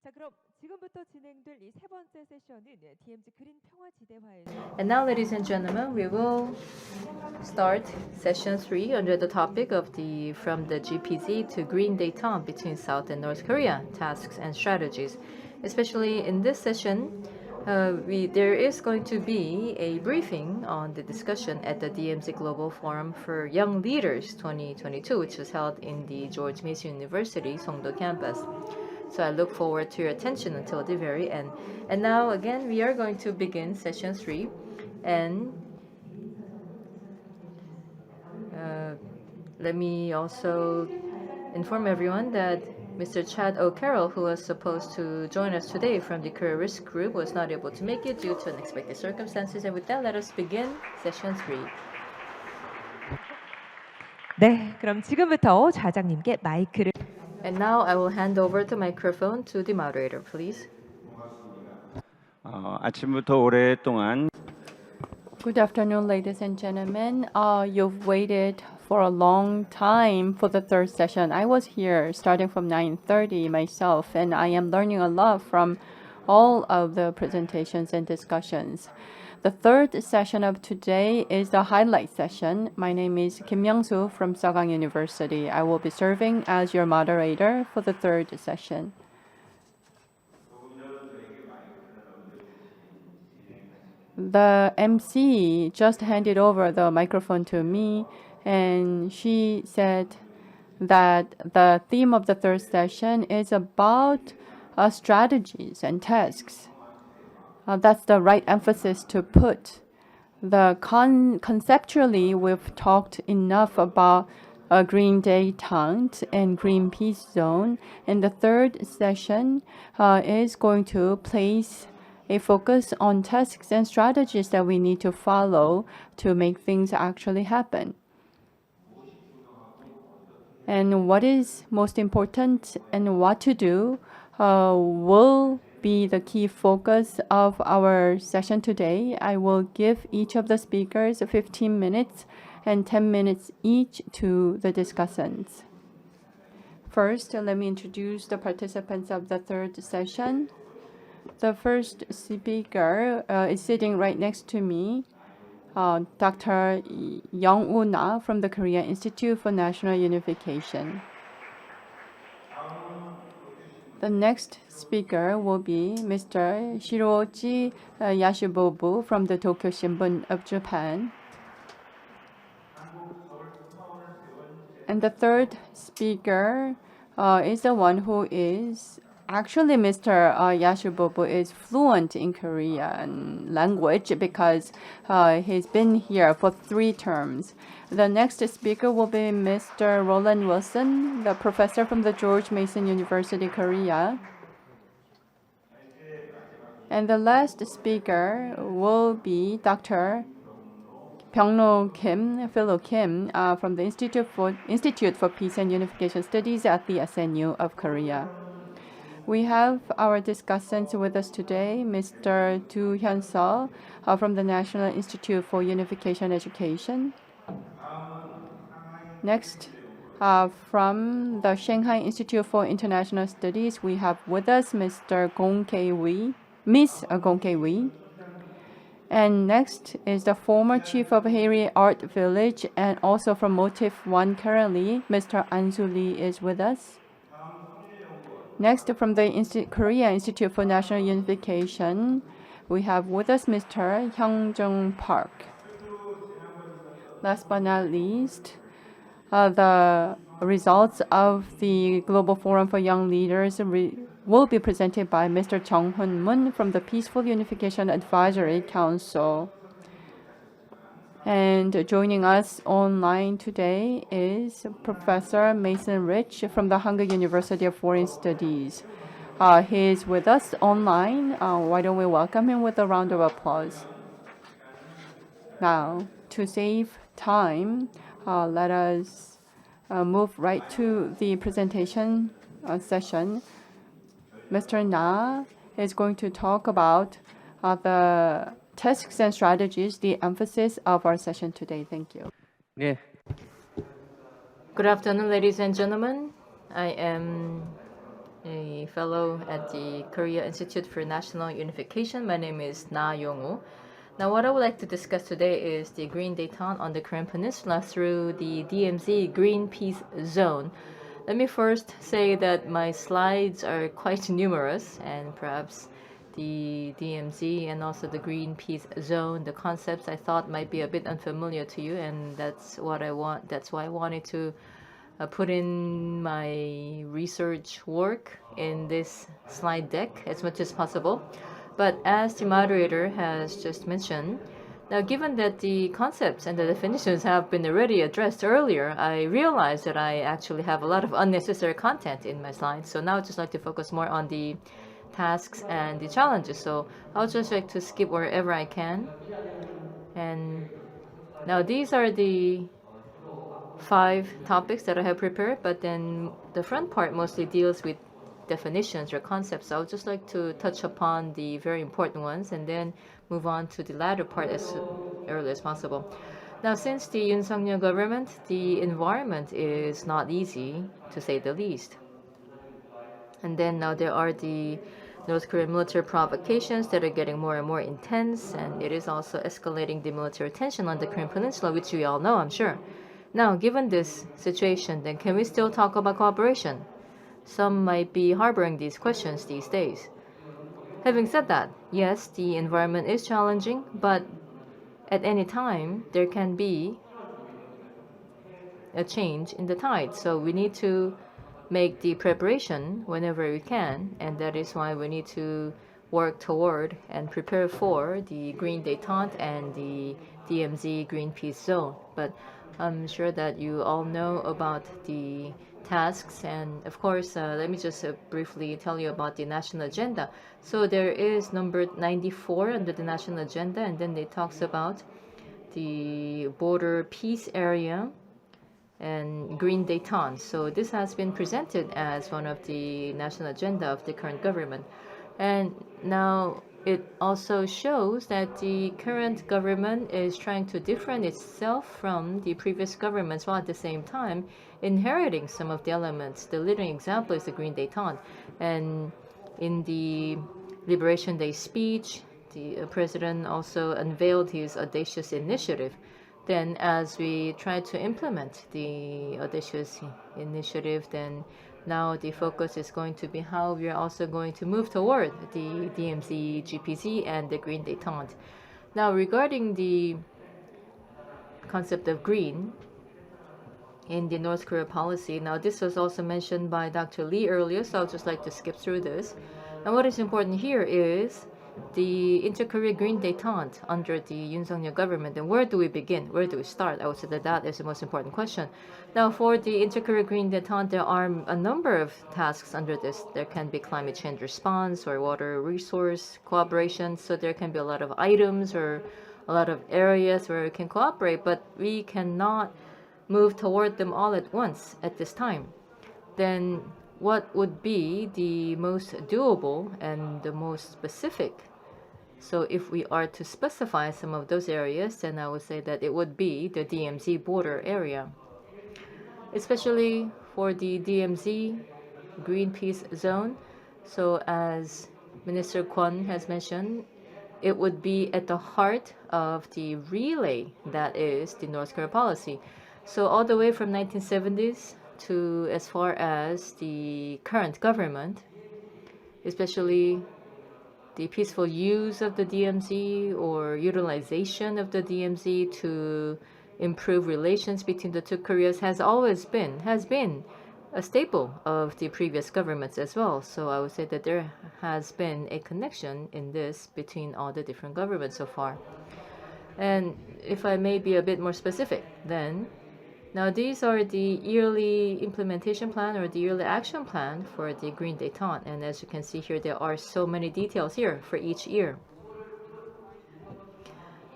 자, 그럼 지금부터 진행될 이 세 번째 세션은 DMZ 그린 평화지대화에서 And now, ladies and gentlemen, we will start session 3 under the topic of the from the GPZ to Green Detente between South and North Korea, tasks and strategies. Especially in this session, there is going to be a briefing on the discussion at the DMZ Global Forum for Young Leaders 2022, which was held in the George Mason University Songdo campus. So I look forward to your attention until the very end. And now again, we are going to begin session 3. And let me also inform everyone that Mr. Chad O'Carroll, who was supposed to join us today from the Career Risk Group, was not able to make it due to unexpected circumstances. And with that, let us begin session 3. 네, 그럼 지금부터 좌장님께 마이크를 And now I will hand over the microphone to the moderator, please. 아침부터 오랫동안 Good afternoon, ladies and gentlemen. You've waited for a long time for the third session. I was here starting from 9:30 myself, and I am learning a lot from all of the presentations and discussions. The third session of today is the highlight session. My name is Kim Young-soo from Sagang University. I will be serving as your moderator for the third session. The MC just handed over the microphone to me, and she said that the theme of the third session is about strategies and tasks. That's the right emphasis to put. Conceptually, we've talked enough about Green Detente and Green Peace Zone, and the third session is going to place a focus on tasks and strategies that we need to follow to make things actually happen. And what is most important and what to do will be the key focus of our session today. I will give each of the speakers 15 minutes and 10 minutes each to the discussants. First, let me introduce the participants of the third session. The first speaker is sitting right next to me, Dr. Young Woo-na from the Korea Institute for National Unification. The next speaker will be Mr. Shiroji Yashibobu from the Tokyo Shimbun of Japan. And the third speaker is the one who is actually Mr. Yashibobu is fluent in Korean language because he's been here for 3 terms. The next speaker will be Mr. Roland Wilson, the professor from the George Mason University, Korea. And the last speaker will be Dr. Byung-no Kim, Philo Kim, from the Institute for Peace and Unification Studies at the SNU of Korea. We have our discussants with us today, Mr. Do Hyun-seo from the National Institute for Unification Education. Next, from the Shanghai Institute for International Studies, we have with us Mr. Gong K-wee, Miss Gong K-wee. And next is the former chief of Haeri Art Village and also from Motif 1 currently, Mr. An-soo Lee is with us. Next, from the Korea Institute for National Unification, we have with us Mr. Hyung-jung Park. Last but not least, the results of the Global Forum for Young Leaders will be presented by Mr. Jung Hoon-moon from the Peaceful Unification Advisory Council. And joining us online today is Professor Mason Rich from the Hankuk University of Foreign Studies. He is with us online. Why don't we welcome him with a round of applause? Now, to save time, let us move right to the presentation session. Mr. Na is going to talk about the tasks and strategies, the emphasis of our session today. Thank you. 네, Good afternoon, ladies and gentlemen. I am a fellow at the Korea Institute for National Unification. My name is Na Yong-woo. Now, what I would like to discuss today is the Green Detente on the Korean Peninsula through the DMZ Green Peace Zone. Let me first say that my slides are quite numerous, and perhaps the DMZ and also the Green Peace Zone, the concepts I thought might be a bit unfamiliar to you, and that's what I want. That's why I wanted to put in my research work in this slide deck as much as possible. But as the moderator has just mentioned, now given that the concepts and the definitions have been already addressed earlier, I realized that I actually have a lot of unnecessary content in my slides. So now I'd just like to focus more on the tasks and the challenges. So I'll just like to skip wherever I can. And now these are the 5 topics that I have prepared, but then the front part mostly deals with definitions or concepts. So I would just like to touch upon the very important ones and then move on to the latter part as early as possible. Now, since the Yoon Suk-yeol government, the environment is not easy, to say the least. And then now there are the North Korean military provocations that are getting more and more intense, and it is also escalating the military tension on the Korean Peninsula, which we all know, I'm sure. Now, given this situation, then can we still talk about cooperation? Some might be harboring these questions these days. Having said that, yes, the environment is challenging, but at any time there can be a change in the tide. So we need to make the preparation whenever we can, and that is why we need to work toward and prepare for the Green Detente and the DMZ Green Peace Zone. But I'm sure that you all know about the tasks, and of course let me just briefly tell you about the national agenda. So there is number 94 under the national agenda, and then it talks about the border peace area and Green Detente. So this has been presented as one of the national agenda of the current government. And now it also shows that the current government is trying to different itself from the previous governments while at the same time inheriting some of the elements. The leading example is the Green Detente. And in the Liberation Day speech, the president also unveiled his audacious initiative. Then as we try to implement the audacious initiative, then now the focus is going to be how we are also going to move toward the DMZ, GPZ, and the Green Detente. Now regarding the concept of green in the North Korea policy, now this was also mentioned by Dr. Lee earlier, so I'll just like to skip through this. And what is important here is the Inter-Korea Green Detente under the Yoon Suk-yeol government. And where do we begin? Where do we start? I would say that that is the most important question. Now, for the Inter-Korea Green Detente, there are a number of tasks under this. There can be climate change response or water resource cooperation. So there can be a lot of items or a lot of areas where we can cooperate, but we cannot move toward them all at once at this time. Then what would be the most doable and the most specific? So if we are to specify some of those areas, then I would say that it would be the DMZ border area. Especially for the DMZ Green Peace Zone. So as Minister Kwon has mentioned, it would be at the heart of the relay that is the North Korea policy. So all the way from 1970s to as far as the current government, especially the peaceful use of the DMZ or utilization of the DMZ to improve relations between the two Koreas has been a staple of the previous governments as well. So I would say that there has been a connection in this between all the different governments so far. And if I may be a bit more specific, then now these are the yearly implementation plan or the yearly action plan for the Green Detente. And as you can see here, there are so many details here for each year.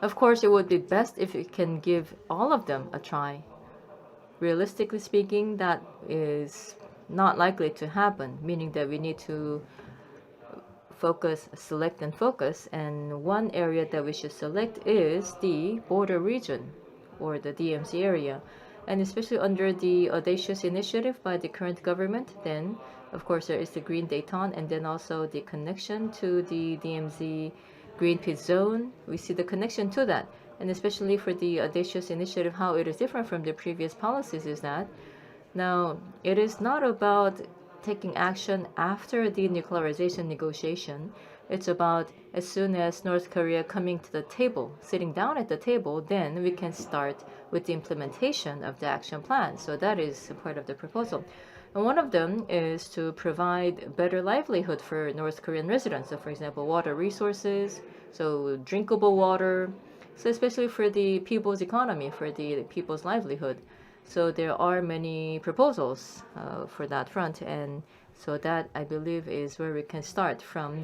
Of course, it would be best if you can give all of them a try. Realistically speaking, that is not likely to happen, meaning that we need to select and focus. And one area that we should select is the border region or the DMZ area. And especially under the audacious initiative by the current government, then of course there is the Green Detente and then also the connection to the DMZ Green Peace Zone. We see the connection to that. And especially for the audacious initiative, how it is different from the previous policies is that now it is not about taking action after the nuclearization negotiation. It's about as soon as North Korea coming to the table, sitting down at the table, then we can start with the implementation of the action plan. So that is a part of the proposal. And one of them is to provide better livelihood for North Korean residents. So for example, water resources, so drinkable water, so especially for the people's economy, for the people's livelihood. So there are many proposals for that front, and so that I believe is where we can start from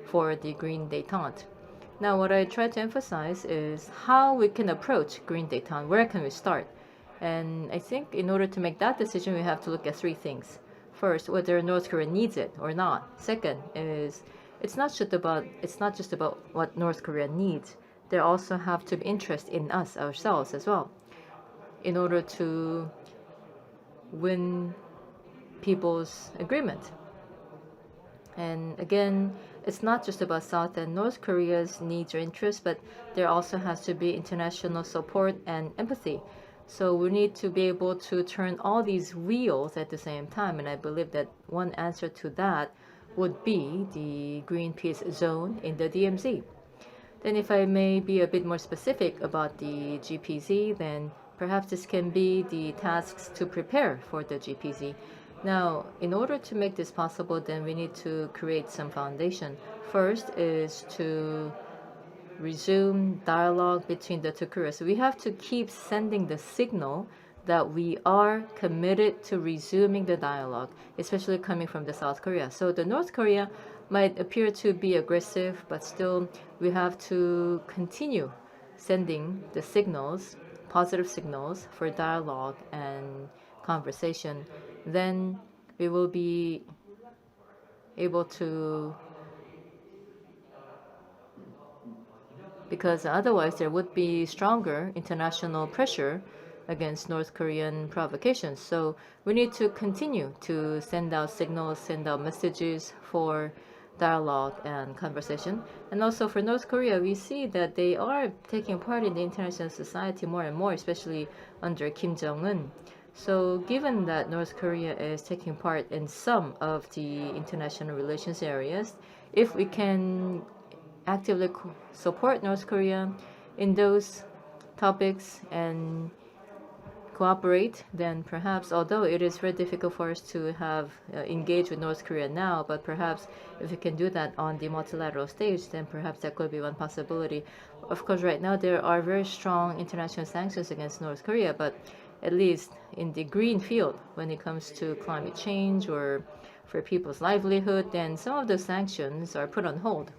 for the Green Detente. Now, what I try to emphasize is how we can approach Green Detente. Where can we start? And I think in order to make that decision, we have to look at three things. First, whether North Korea needs it or not. Second is it's not just about what North Korea needs. There also have to be interest in us ourselves as well, in order to win people's agreement. And again, it's not just about South and North Korea's needs or interests, but there also has to be international support and empathy. So we need to be able to turn all these wheels at the same time. And I believe that one answer to that would be the Green Peace Zone in the DMZ. Then if I may be a bit more specific about the GPZ, then perhaps this can be the tasks to prepare for the GPZ. Now, in order to make this possible, then we need to create some foundation. First is to resume dialogue between the two Koreas. We have to keep sending the signal that we are committed to resuming the dialogue, especially coming from the South Korea. So the North Korea might appear to be aggressive, but still we have to continue sending the signals, positive signals for dialogue and conversation. Then we will be able to, because otherwise there would be stronger international pressure against North Korean provocations. So we need to continue to send out signals, send out messages for dialogue and conversation. And also for North Korea, we see that they are taking part in the international society more and more, especially under Kim Jong-un. So given that North Korea is taking part in some of the international relations areas, if we can actively support North Korea in those topics and cooperate, then perhaps, although it is very difficult for us to have engaged with North Korea now, but perhaps if we can do that on the multilateral stage, then perhaps that could be one possibility. Of course, right now there are very strong international sanctions against North Korea, but at least in the green field, when it comes to climate change or for people's livelihood, then some of those sanctions are put on hold.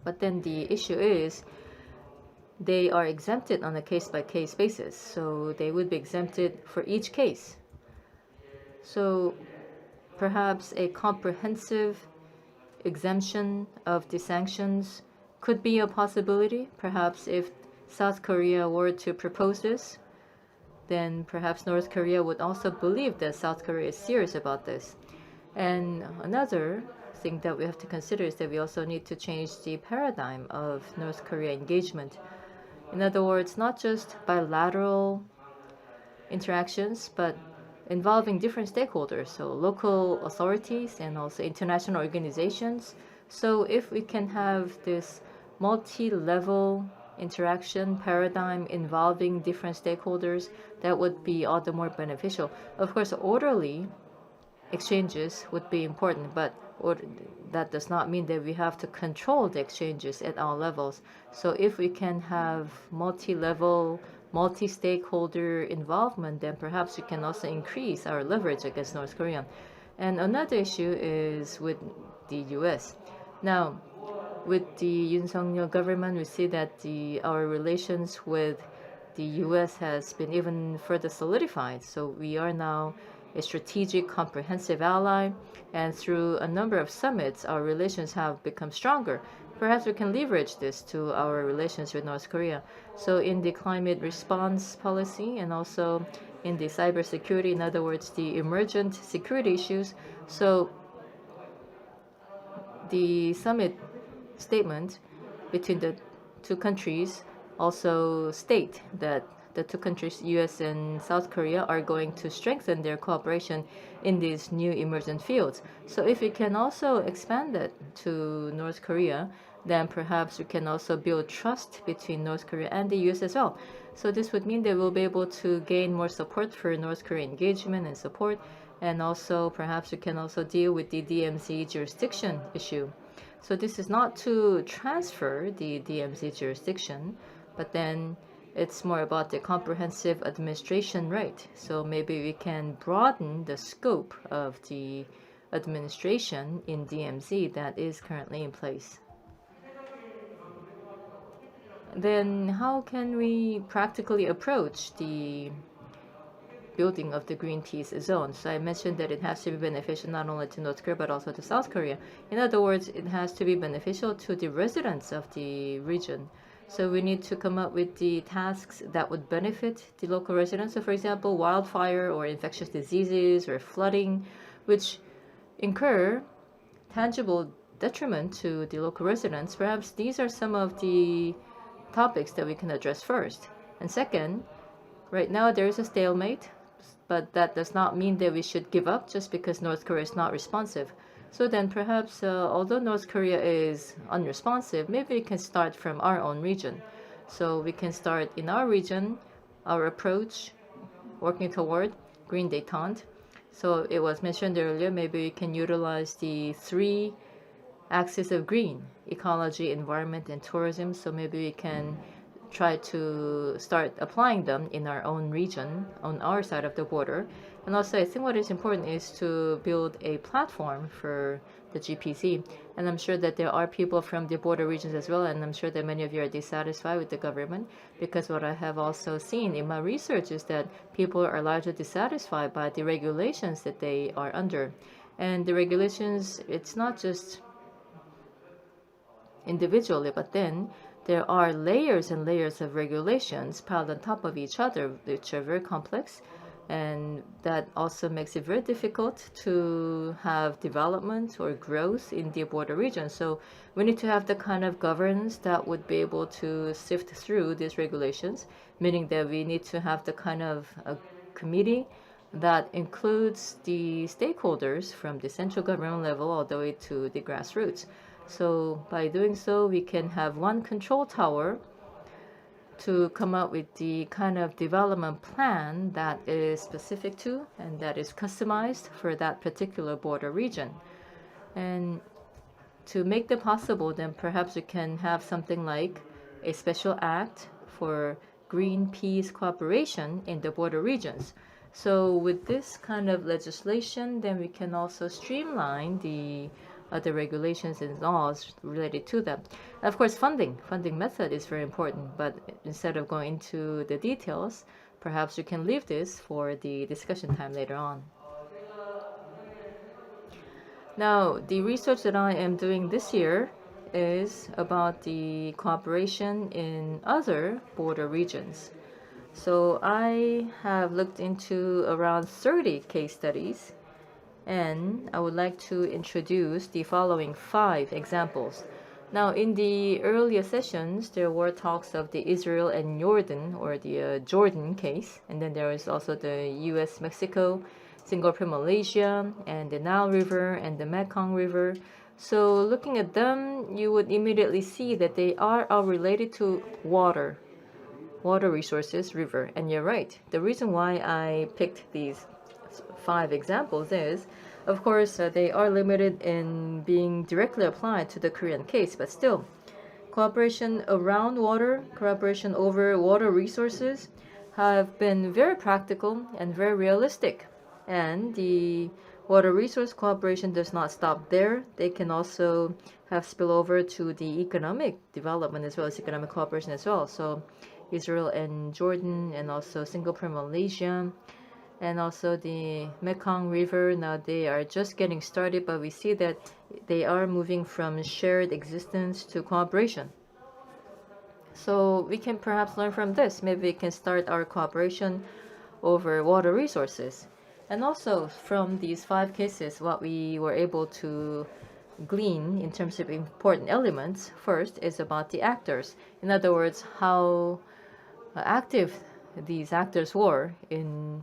But then the issue is they are exempted on a case-by-case basis. So they would be exempted for each case. So perhaps a comprehensive exemption of the sanctions could be a possibility. Perhaps if South Korea were to propose this, then perhaps North Korea would also believe that South Korea is serious about this. And another thing that we have to consider is that we also need to change the paradigm of North Korea engagement. In other words, not just bilateral interactions, but involving different stakeholders, so local authorities and also international organizations. So if we can have this multi-level interaction paradigm involving different stakeholders, that would be all the more beneficial. Of course, orderly exchanges would be important, but that does not mean that we have to control the exchanges at all levels. So if we can have multi-level, multi-stakeholder involvement, then perhaps we can also increase our leverage against North Korea. And another issue is with the U.S. Now, with the Yoon Suk-yeol government, we see that our relations with the U.S. has been even further solidified. So we are now a strategic, comprehensive ally, and through a number of summits, our relations have become stronger. perhaps we can leverage this to our relations with North Korea. So in the climate response policy and also in the cybersecurity, in other words, the emergent security issues. So the summit statement between the two countries also state that the two countries, US and South Korea, are going to strengthen their cooperation in these new emergent fields. So if we can also expand that to North Korea, then perhaps we can also build trust between North Korea and the US as well. So this would mean they will be able to gain more support for North Korean engagement and support, and also perhaps we can also deal with the DMZ jurisdiction issue. So this is not to transfer the DMZ jurisdiction, but then it's more about the comprehensive administration right. So maybe we can broaden the scope of the administration in DMZ that is currently in place. Then how can we practically approach the building of the Green Peace Zone? So I mentioned that it has to be beneficial not only to North Korea but also to South Korea. In other words, it has to be beneficial to the residents of the region. So we need to come up with the tasks that would benefit the local residents. So for example, wildfire or infectious diseases or flooding, which incur tangible detriment to the local residents. Perhaps these are some of the topics that we can address first. And second, right now there is a stalemate, but that does not mean that we should give up just because North Korea is not responsive. So then perhaps, although North Korea is unresponsive, maybe we can start from our own region. So we can start in our region, our approach, working toward Green Detente. So it was mentioned earlier, maybe we can utilize the 3 axis of green: ecology, environment, and tourism. So maybe we can try to start applying them in our own region, on our side of the border. And also, I think what is important is to build a platform for the GPZ. And I'm sure that there are people from the border regions as well, and I'm sure that many of you are dissatisfied with the government, because what I have also seen in my research is that people are largely dissatisfied by the regulations that they are under. And the regulations, it's not just individually, but then there are layers and layers of regulations piled on top of each other, which are very complex, and that also makes it very difficult to have development or growth in the border region. So we need to have the kind of governance that would be able to sift through these regulations, meaning that we need to have the kind of a committee that includes the stakeholders from the central government level all the way to the grassroots. So by doing so, we can have one control tower to come up with the kind of development plan that is specific to and that is customized for that particular border region. And to make that possible, then perhaps we can have something like a special act for green peace cooperation in the border regions. So with this kind of legislation, then we can also streamline the other regulations and laws related to them. Of course, funding method is very important, but instead of going into the details, perhaps we can leave this for the discussion time later on. Now, the research that I am doing this year is about the cooperation in other border regions. So I have looked into around 30 case studies, and I would like to introduce the following 5 examples. Now, in the earlier sessions, there were talks of the Israel and Jordan, or the Jordan case, and then there is also the US-Mexico, Singapore, Malaysia, and the Nile River and the Mekong River. So looking at them, you would immediately see that they are all related to water resources, river. And you're right. The reason why I picked these 5 examples is, of course, they are limited in being directly applied to the Korean case, but still, cooperation around water, cooperation over water resources have been very practical and very realistic. And the water resource cooperation does not stop there. They can also have spillover to the economic development as well as economic cooperation as well. So Israel and Jordan and also Singapore, Malaysia, and also the Mekong River. Now they are just getting started, but we see that they are moving from shared existence to cooperation. So we can perhaps learn from this. Maybe we can start our cooperation over water resources. And also from these 5 cases, what we were able to glean in terms of important elements first is about the actors. In other words, how active these actors were in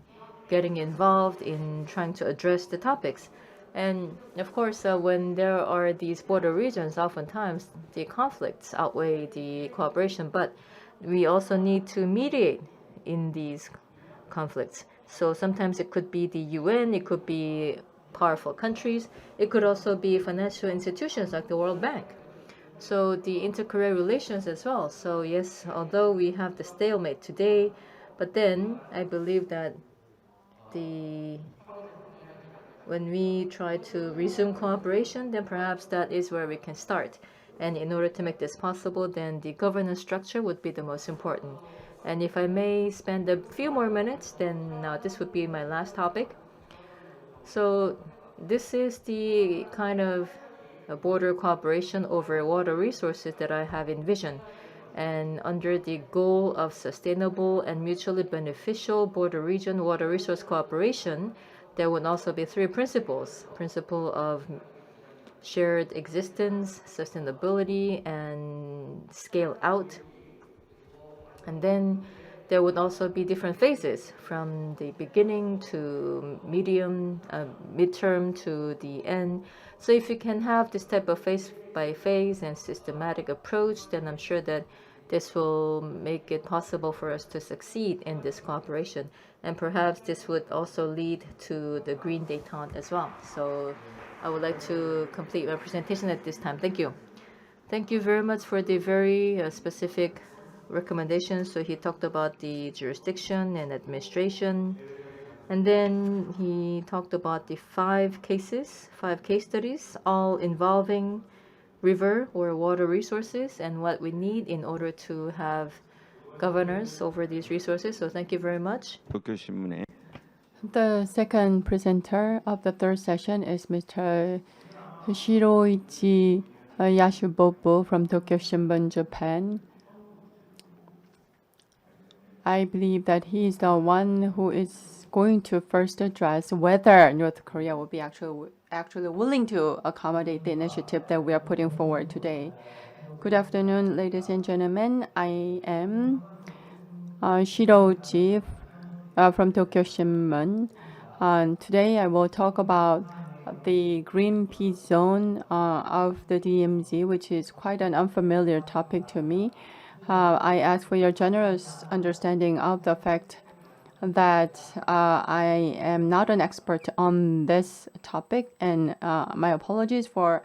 getting involved in trying to address the topics. And of course, when there are these border regions, oftentimes the conflicts outweigh the cooperation, but we also need to mediate in these conflicts. So sometimes it could be the UN, it could be powerful countries, it could also be financial institutions like the World Bank. So the inter-Korea relations as well. So yes, although we have the stalemate today, but then I believe that the when we try to resume cooperation, then perhaps that is where we can start. And in order to make this possible, then the governance structure would be the most important. And if I may spend a few more minutes, then this would be my last topic. So this is the kind of border cooperation over water resources that I have envisioned. And under the goal of sustainable and mutually beneficial border region water resource cooperation, there would also be 3 principles. Principle of shared existence, sustainability, and scale out. And then there would also be different phases from the beginning to medium, midterm to the end. So if you can have this type of phase by phase and systematic approach, then I'm sure that this will make it possible for us to succeed in this cooperation. And perhaps this would also lead to the Green Detente as well. So I would like to complete my presentation at this time. Thank you. Thank you very much for the very specific recommendations. So he talked about the jurisdiction and administration. And then he talked about the 5 cases, 5 case studies, all involving river or water resources and what we need in order to have governance over these resources. So thank you very much. 도쿄신문의 The second presenter of the third session is Mr. Shiroichi Yashubobu from Tokyo Shimbun, Japan. I believe that he is the one who is going to first address whether North Korea will be actually willing to accommodate the initiative that we are putting forward today. Good afternoon, ladies and gentlemen. I am Shirouji from Tokyo Shimbun. Today I will talk about the green peace zone of the DMZ, which is quite an unfamiliar topic to me. I ask for your generous understanding of the fact that I am not an expert on this topic, and my apologies for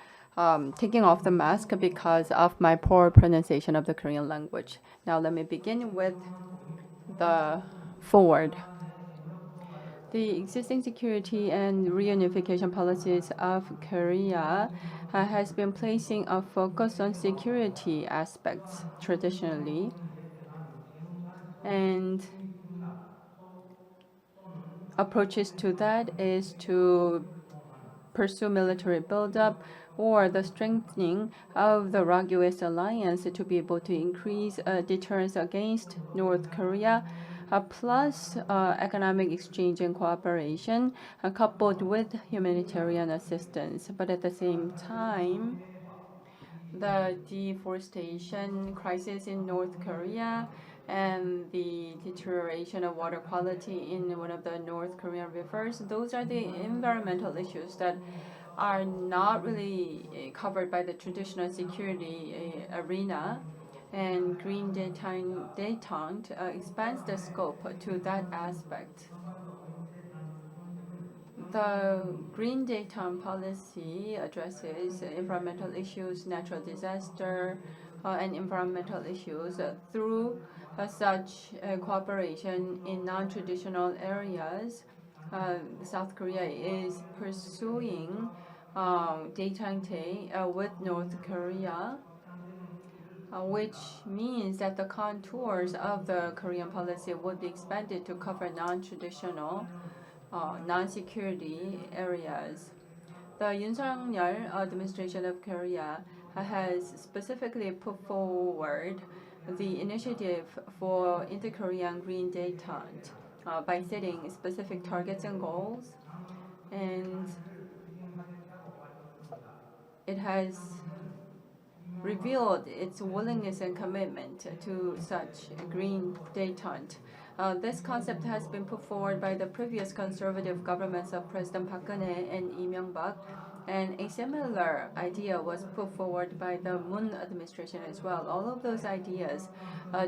taking off the mask because of my poor pronunciation of the Korean language. Now let me begin with the forward. The existing security and reunification policies of Korea has been placing a focus on security aspects traditionally. And approaches to that is to pursue military buildup or the strengthening of the ROC-US alliance to be able to increase deterrence against North Korea, plus economic exchange and cooperation coupled with humanitarian assistance. But at the same time, the deforestation crisis in North Korea and the deterioration of water quality in one of the North Korean rivers, those are the environmental issues that are not really covered by the traditional security arena. And Green Detente expands the scope to that aspect. The Green Detente policy addresses environmental issues, natural disaster, and environmental issues through such cooperation in non-traditional areas. South Korea is pursuing Detente with North Korea, which means that the contours of the Korean policy would be expanded to cover non-traditional non-security areas. The Yoon Suk-yeol administration of Korea has specifically put forward the initiative for inter-Korean green detente by setting specific targets and goals, and it has revealed its willingness and commitment to such a green detente. This concept has been put forward by the previous conservative governments of President Park Geun-hye and Lee Myung-bak, and a similar idea was put forward by the Moon administration as well. All of those ideas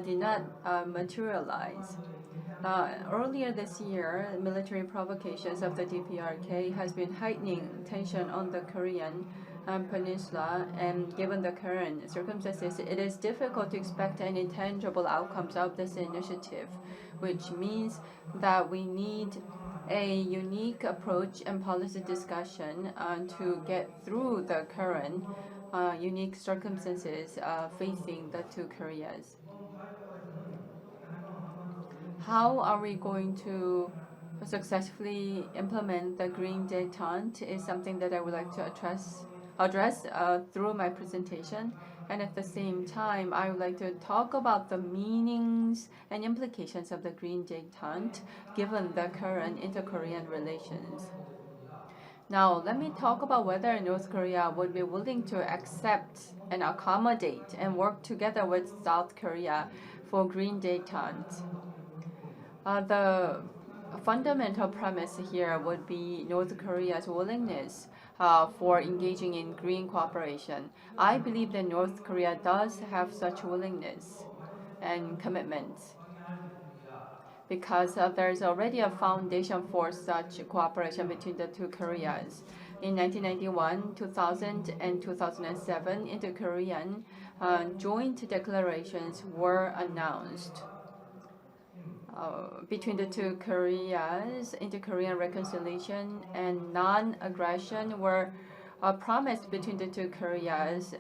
did not materialize. Earlier this year, military provocations of the DPRK has been heightening tension on the Korean peninsula, and given the current circumstances, it is difficult to expect any tangible outcomes of this initiative, which means that we need a unique approach and policy discussion to get through the current unique circumstances facing the two Koreas. How are we going to successfully implement the green detente is something that I would like to address through my presentation. And at the same time, I would like to talk about the meanings and implications of the green detente given the current inter-Korean relations. Now, let me talk about whether North Korea would be willing to accept and accommodate and work together with South Korea for green detente. The fundamental premise here would be North Korea's willingness for engaging in green cooperation. I believe that North Korea does have such willingness and commitment because there's already a foundation for such cooperation between the two Koreas. In 1991, 2000, and 2007, inter-Korean joint declarations were announced. Between the two Koreas, inter-Korean reconciliation and non-aggression were promised between the two Koreas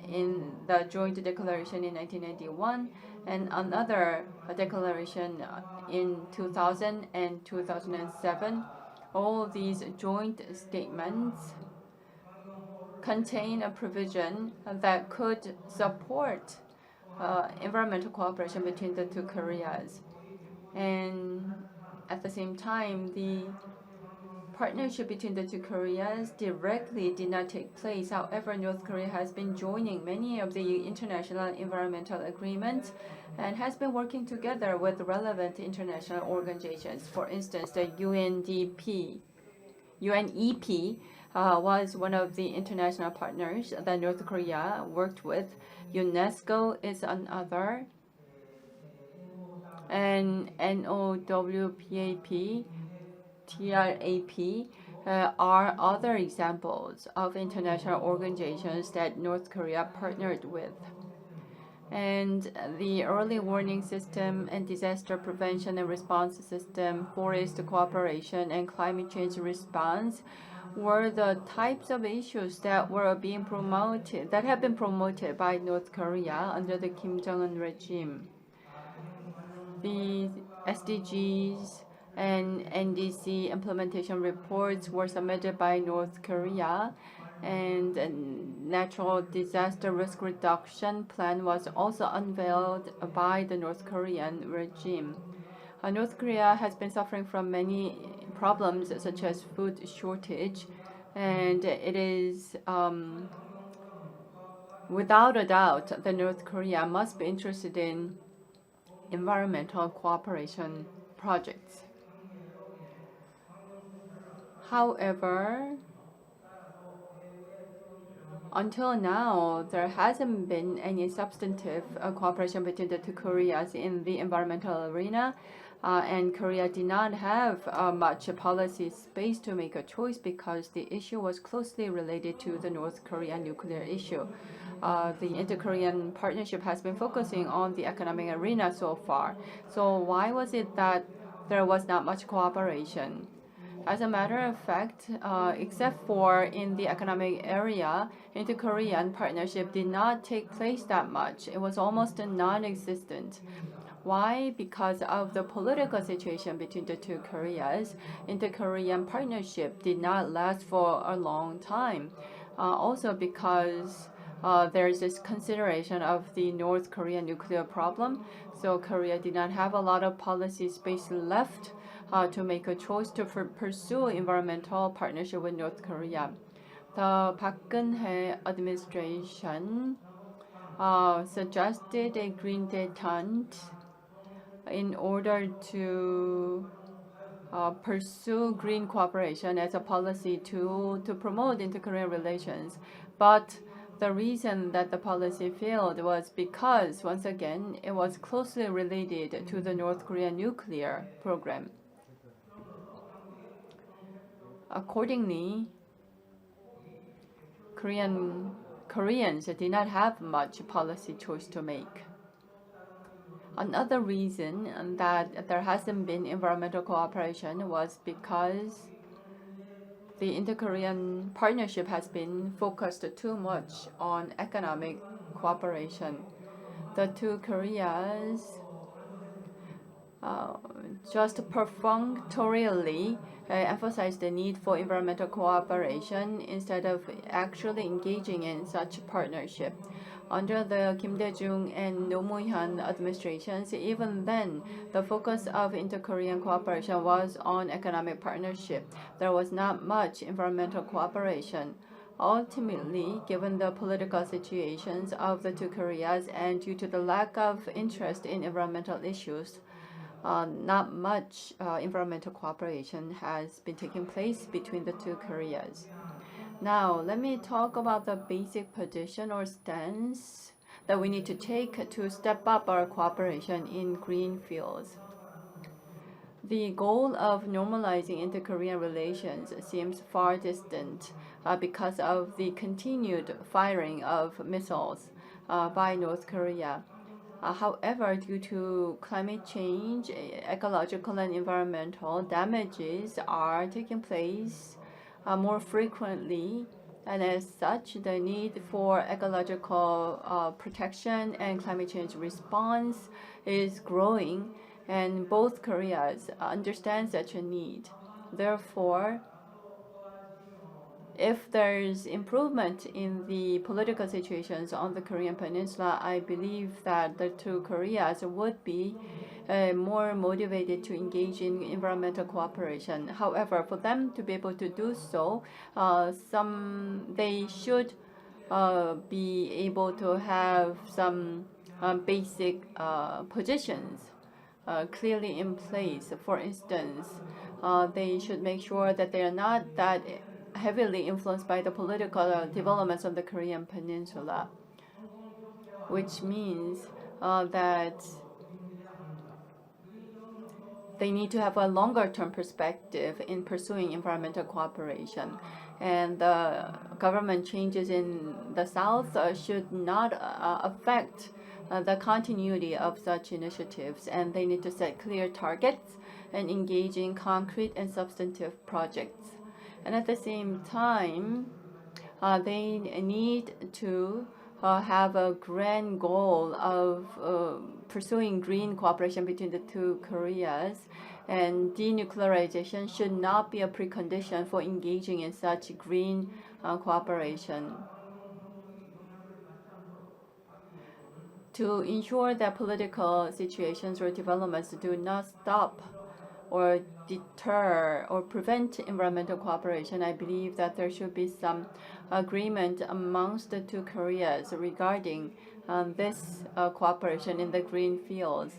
in the joint declaration in 1991 and another declaration in 2000 and 2007. All these joint statements contain a provision that could support environmental cooperation between the two Koreas. And at the same time, the partnership between the two Koreas directly did not take place. However, North Korea has been joining many of the international environmental agreements and has been working together with relevant international organizations. For instance, the UNEP was one of the international partners that North Korea worked with. UNESCO is another, and NOWPAP, TRAP are other examples of international organizations that North Korea partnered with. And the early warning system and disaster prevention and response system, forest cooperation, and climate change response were the types of issues that were being promoted, that have been promoted by North Korea under the Kim Jong-un regime. The SDGs and NDC implementation reports were submitted by North Korea, and a natural disaster risk reduction plan was also unveiled by the North Korean regime. North Korea has been suffering from many problems such as food shortage, and it is without a doubt that North Korea must be interested in environmental cooperation projects. However, until now, there hasn't been any substantive cooperation between the two Koreas in the environmental arena, and Korea did not have much policy space to make a choice because the issue was closely related to the North Korean nuclear issue. The inter-Korean partnership has been focusing on the economic arena so far. So why was it that there was not much cooperation? As a matter of fact, except for in the economic area, inter-Korean partnership did not take place that much. It was almost non-existent. Why? Because of the political situation between the two Koreas, inter-Korean partnership did not last for a long time. Also because there is this consideration of the North Korean nuclear problem, so Korea did not have a lot of policy space left to make a choice to pursue environmental partnership with North Korea. The Park Geun-hye administration suggested a green detente in order to pursue green cooperation as a policy tool to promote inter-Korean relations. But the reason that the policy failed was because, once again, it was closely related to the North Korean nuclear program. Accordingly, Koreans did not have much policy choice to make. Another reason that there hasn't been environmental cooperation was because the inter-Korean partnership has been focused too much on economic cooperation. The two Koreas just perfunctorily emphasize the need for environmental cooperation instead of actually engaging in such partnership. Under the Kim Dae-jung and Roh Moo-hyun administrations, even then, the focus of inter-Korean cooperation was on economic partnership. There was not much environmental cooperation. Ultimately, given the political situations of the two Koreas and due to the lack of interest in environmental issues, not much environmental cooperation has been taking place between the two Koreas. Now, let me talk about the basic position or stance that we need to take to step up our cooperation in green fields. The goal of normalizing inter-Korean relations seems far distant because of the continued firing of missiles by North Korea. However, due to climate change, ecological and environmental damages are taking place more frequently, and as such, the need for ecological protection and climate change response is growing, and both Koreas understand such a need. Therefore, if there's improvement in the political situations on the Korean Peninsula, I believe that the two Koreas would be more motivated to engage in environmental cooperation. However, for them to be able to do so, they should be able to have some basic positions clearly in place. For instance, they should make sure that they are not that heavily influenced by the political developments on the Korean Peninsula, which means that they need to have a longer-term perspective in pursuing environmental cooperation. And the government changes in the South should not affect the continuity of such initiatives, and they need to set clear targets and engage in concrete and substantive projects. And at the same time, they need to have a grand goal of pursuing green cooperation between the two Koreas, and denuclearization should not be a precondition for engaging in such green cooperation. To ensure that political situations or developments do not stop or deter or prevent environmental cooperation, I believe that there should be some agreement amongst the two Koreas regarding this cooperation in the green fields.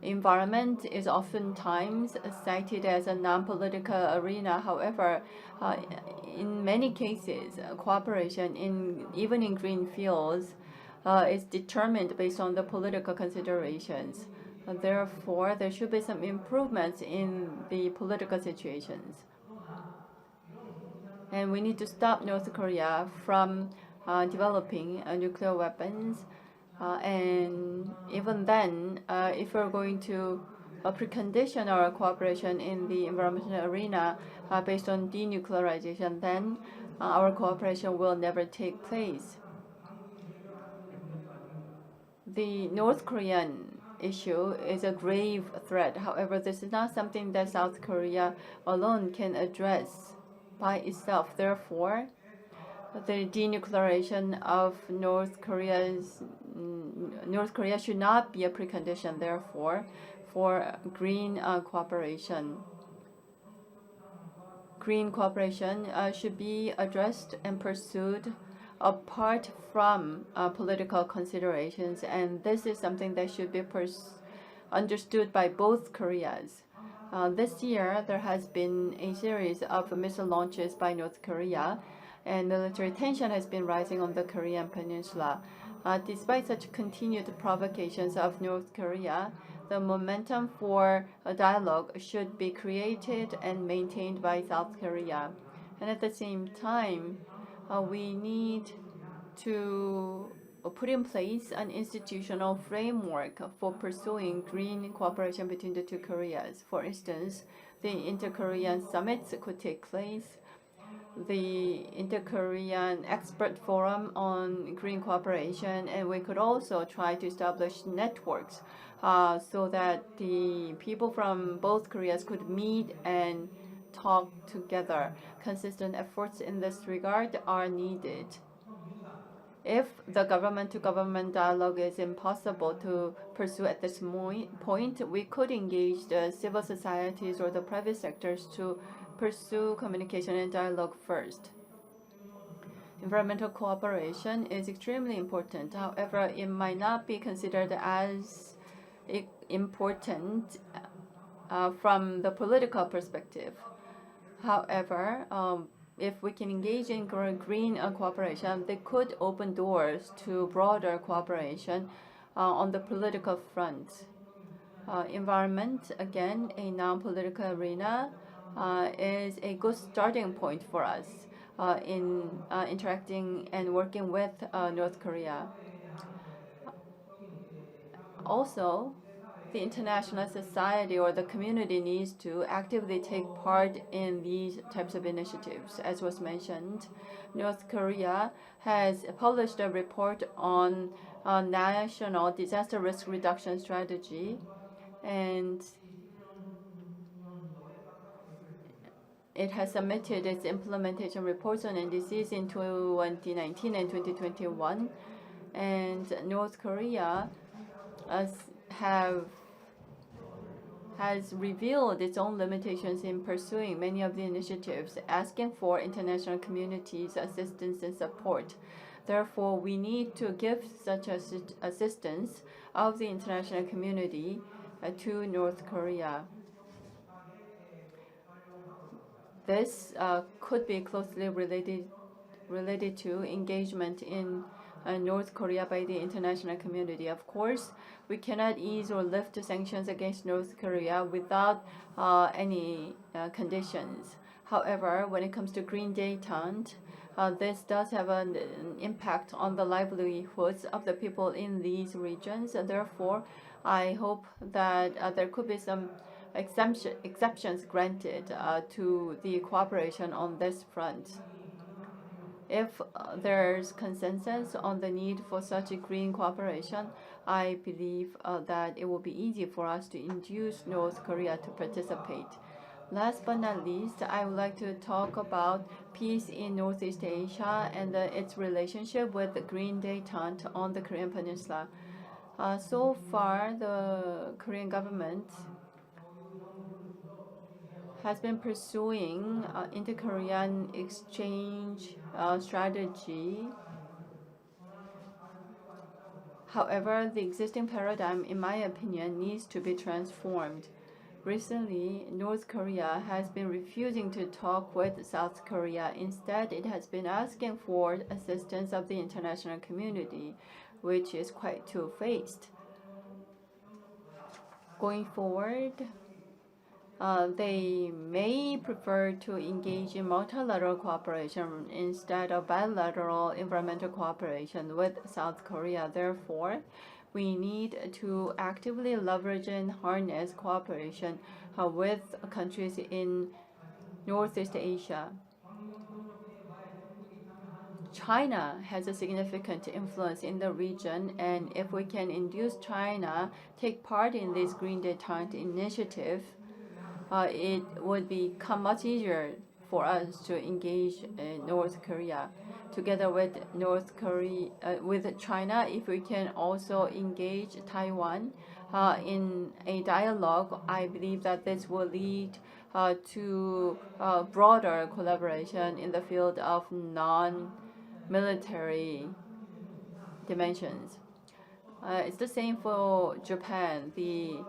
Environment is oftentimes cited as a non-political arena. However, in many cases, cooperation even in green fields is determined based on the political considerations. Therefore, there should be some improvements in the political situations. And we need to stop North Korea from developing nuclear weapons. And even then, if we're going to a precondition or a cooperation in the environmental arena based on denuclearization, then our cooperation will never take place. The North Korean issue is a grave threat. However, this is not something that South Korea alone can address by itself. Therefore, the denuclearization of North Korea should not be a precondition, therefore, for green cooperation. Green cooperation should be addressed and pursued apart from political considerations, and this is something that should be understood by both Koreas. This year, there has been a series of missile launches by North Korea, and military tension has been rising on the Korean peninsula. Despite such continued provocations of North Korea, the momentum for a dialogue should be created and maintained by South Korea. And at the same time, we need to put in place an institutional framework for pursuing green cooperation between the two Koreas. For instance, the Inter-Korean summits could take place. The Inter-Korean Expert Forum on Green Cooperation, and we could also try to establish networks so that the people from both Koreas could meet and talk together. Consistent efforts in this regard are needed. If the government-to-government dialogue is impossible to pursue at this point, we could engage the civil societies or the private sectors to pursue communication and dialogue first. Environmental cooperation is extremely important. However, it might not be considered as important from the political perspective. However, if we can engage in green cooperation, they could open doors to broader cooperation on the political front. Environment, again, a non-political arena, is a good starting point for us in interacting and working with North Korea. Also, the international society or the community needs to actively take part in these types of initiatives. As was mentioned, North Korea has published a report on national disaster risk reduction strategy, and it has submitted its implementation reports on NDCs in 2019 and 2021, and North Korea has revealed its own limitations in pursuing many of the initiatives, asking for international community's assistance and support. Therefore, we need to give such assistance of the international community to North Korea. This could be closely related to engagement in North Korea by the international community. Of course, we cannot ease or lift sanctions against North Korea without any conditions. However, when it comes to green detente, this does have an impact on the livelihoods of the people in these regions. Therefore, I hope that there could be some exceptions granted to the cooperation on this front. If there's consensus on the need for such a green cooperation, I believe that it will be easy for us to induce North Korea to participate. Last but not least, I would like to talk about peace in Northeast Asia and its relationship with the green detente on the Korean Peninsula. So far, the Korean government has been pursuing inter-Korean exchange strategy. However, the existing paradigm, in my opinion, needs to be transformed. Recently, North Korea has been refusing to talk with South Korea. Instead, it has been asking for assistance of the international community, which is quite two-faced. Going forward, they may prefer to engage in multilateral cooperation instead of bilateral environmental cooperation with South Korea. Therefore, We need to actively leverage and harness cooperation with countries in Northeast Asia. China has a significant influence in the region, and if we can induce China take part in this Green Detente initiative, it would become much easier for us to engage North Korea. Together with with China, if we can also engage Taiwan in a dialogue, I believe that this will lead to broader collaboration in the field of non-military dimensions. It's the same for Japan. The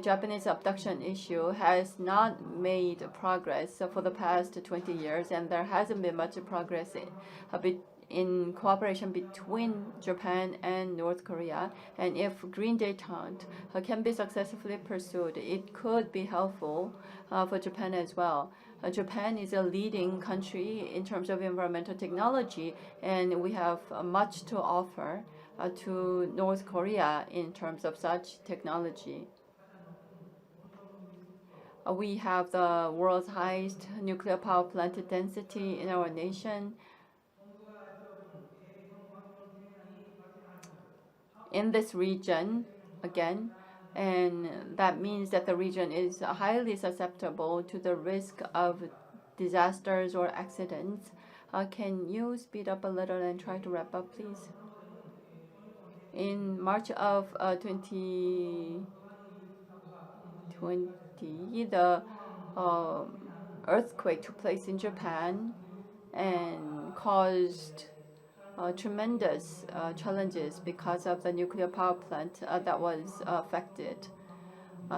Japanese abduction issue has not made progress for the past 20 years, and there hasn't been much progress in cooperation between Japan and North Korea. And if Green Detente can be successfully pursued, it could be helpful for Japan as well. Japan is a leading country in terms of environmental technology, and we have much to offer to North Korea in terms of such technology. We have the world's highest nuclear power plant density in our nation. In this region, again, and that means that the region is highly susceptible to the risk of disasters or accidents. Can you speed up a little and try to wrap up, please? In March of 2020, the earthquake took place in Japan and caused tremendous challenges because of the nuclear power plant that was affected.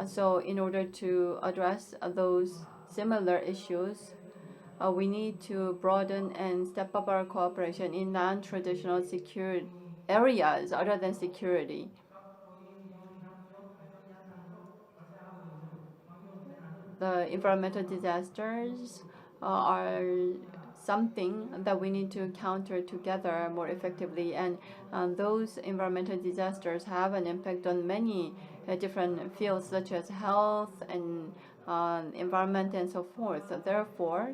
So in order to address those similar issues, we need to broaden and step up our cooperation in non-traditional security areas other than security. The environmental disasters are something that we need to counter together more effectively, and those environmental disasters have an impact on many different fields such as health and environment and so forth. Therefore,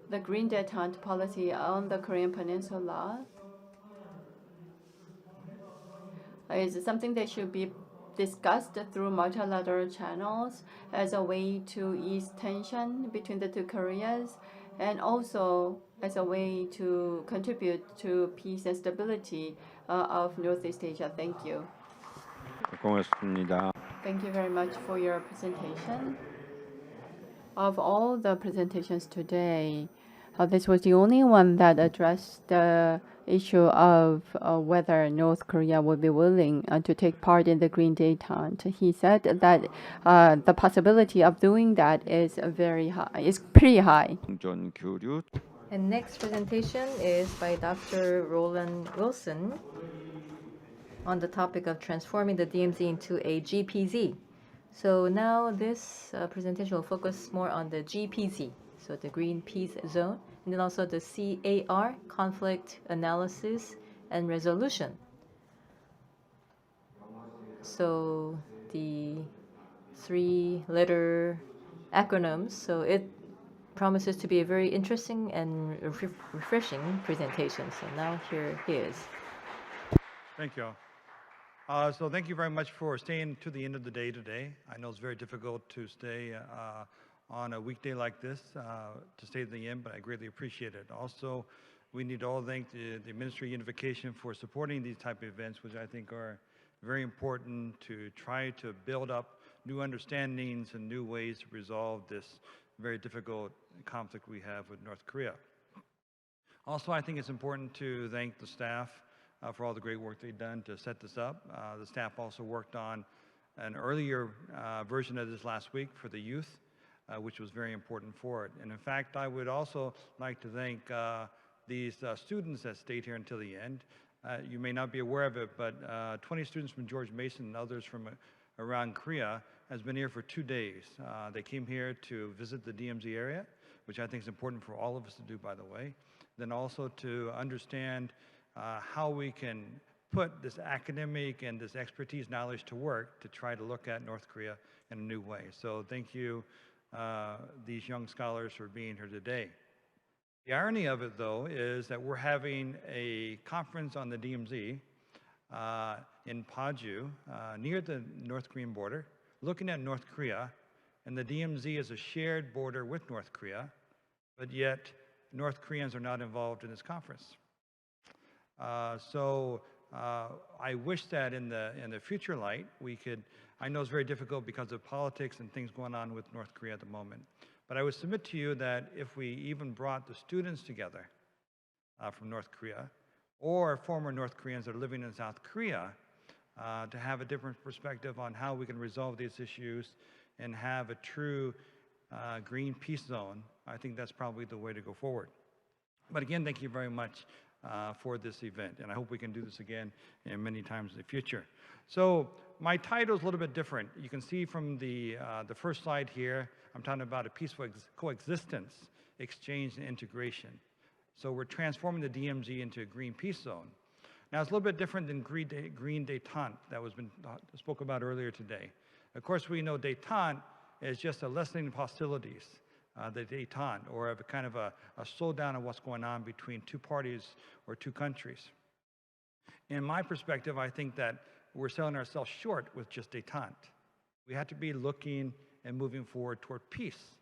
the Green Detente policy on the Korean Peninsula is something that should be discussed through multilateral channels as a way to ease tension between the two Koreas, and also as a way to contribute to peace and stability of Northeast Asia. Thank you. 고맙습니다. Thank you very much for your presentation. Of all the presentations today, this was the only one that addressed the issue of whether North Korea would be willing to take part in the Green Detente. He said that the possibility of doing that is pretty high. 전 교류 And next presentation is by Dr. Roland Wilson on the topic of transforming the DMZ into a GPZ. So now this presentation will focus more on the GPZ, so the Green Peace Zone, and then also the CAR, Conflict Analysis and Resolution. So the three-letter acronyms, so it promises to be a very interesting and refreshing presentation. So now here he is. Thank you. So thank you very much for staying to the end of the day today. I know it's very difficult to stay on a weekday like this, to stay to the end, but I greatly appreciate it. Also, we need to all thank the Ministry of Unification for supporting these type of events, which I think are very important to try to build up new understandings and new ways to resolve this very difficult conflict we have with North Korea. Also, I think it's important to thank the staff for all the great work they've done to set this up. The staff also worked on an earlier version of this last week for the youth, which was very important for it. And in fact, I would also like to thank these students that stayed here until the end. You may not be aware of it, but 20 students from George Mason and others from around Korea has been here for 2 days. They came here to visit the DMZ area, which I think is important for all of us to do, by the way. Then also to understand how we can put this academic and this expertise knowledge to work to try to look at North Korea in a new way. So thank you, these young scholars, for being here today. The irony of it, though, is that we're having a conference on the DMZ in Paju, near the North Korean border, looking at North Korea, and the DMZ is a shared border with North Korea, but yet North Koreans are not involved in this conference. I wish that in the future light, we could, I know it's very difficult because of politics and things going on with North Korea at the moment, but I would submit to you that if we even brought the students together from North Korea, or former North Koreans that are living in South Korea, to have a different perspective on how we can resolve these issues and have a true green peace zone, I think that's probably the way to go forward. But again, thank you very much for this event, and I hope we can do this again many times in the future. So my title is a little bit different. You can see from the first slide here, I'm talking about a peaceful coexistence, exchange, and integration. So we're transforming the DMZ into a green peace zone. Now it's a little bit different than green detente that was spoke about earlier today. Of course, we know detente is just a lessening of hostilities, the detente, or a kind of a slowdown of what's going on between two parties or two countries. In my perspective, I think that we're selling ourselves short with just detente. We have to be looking and moving forward toward peace.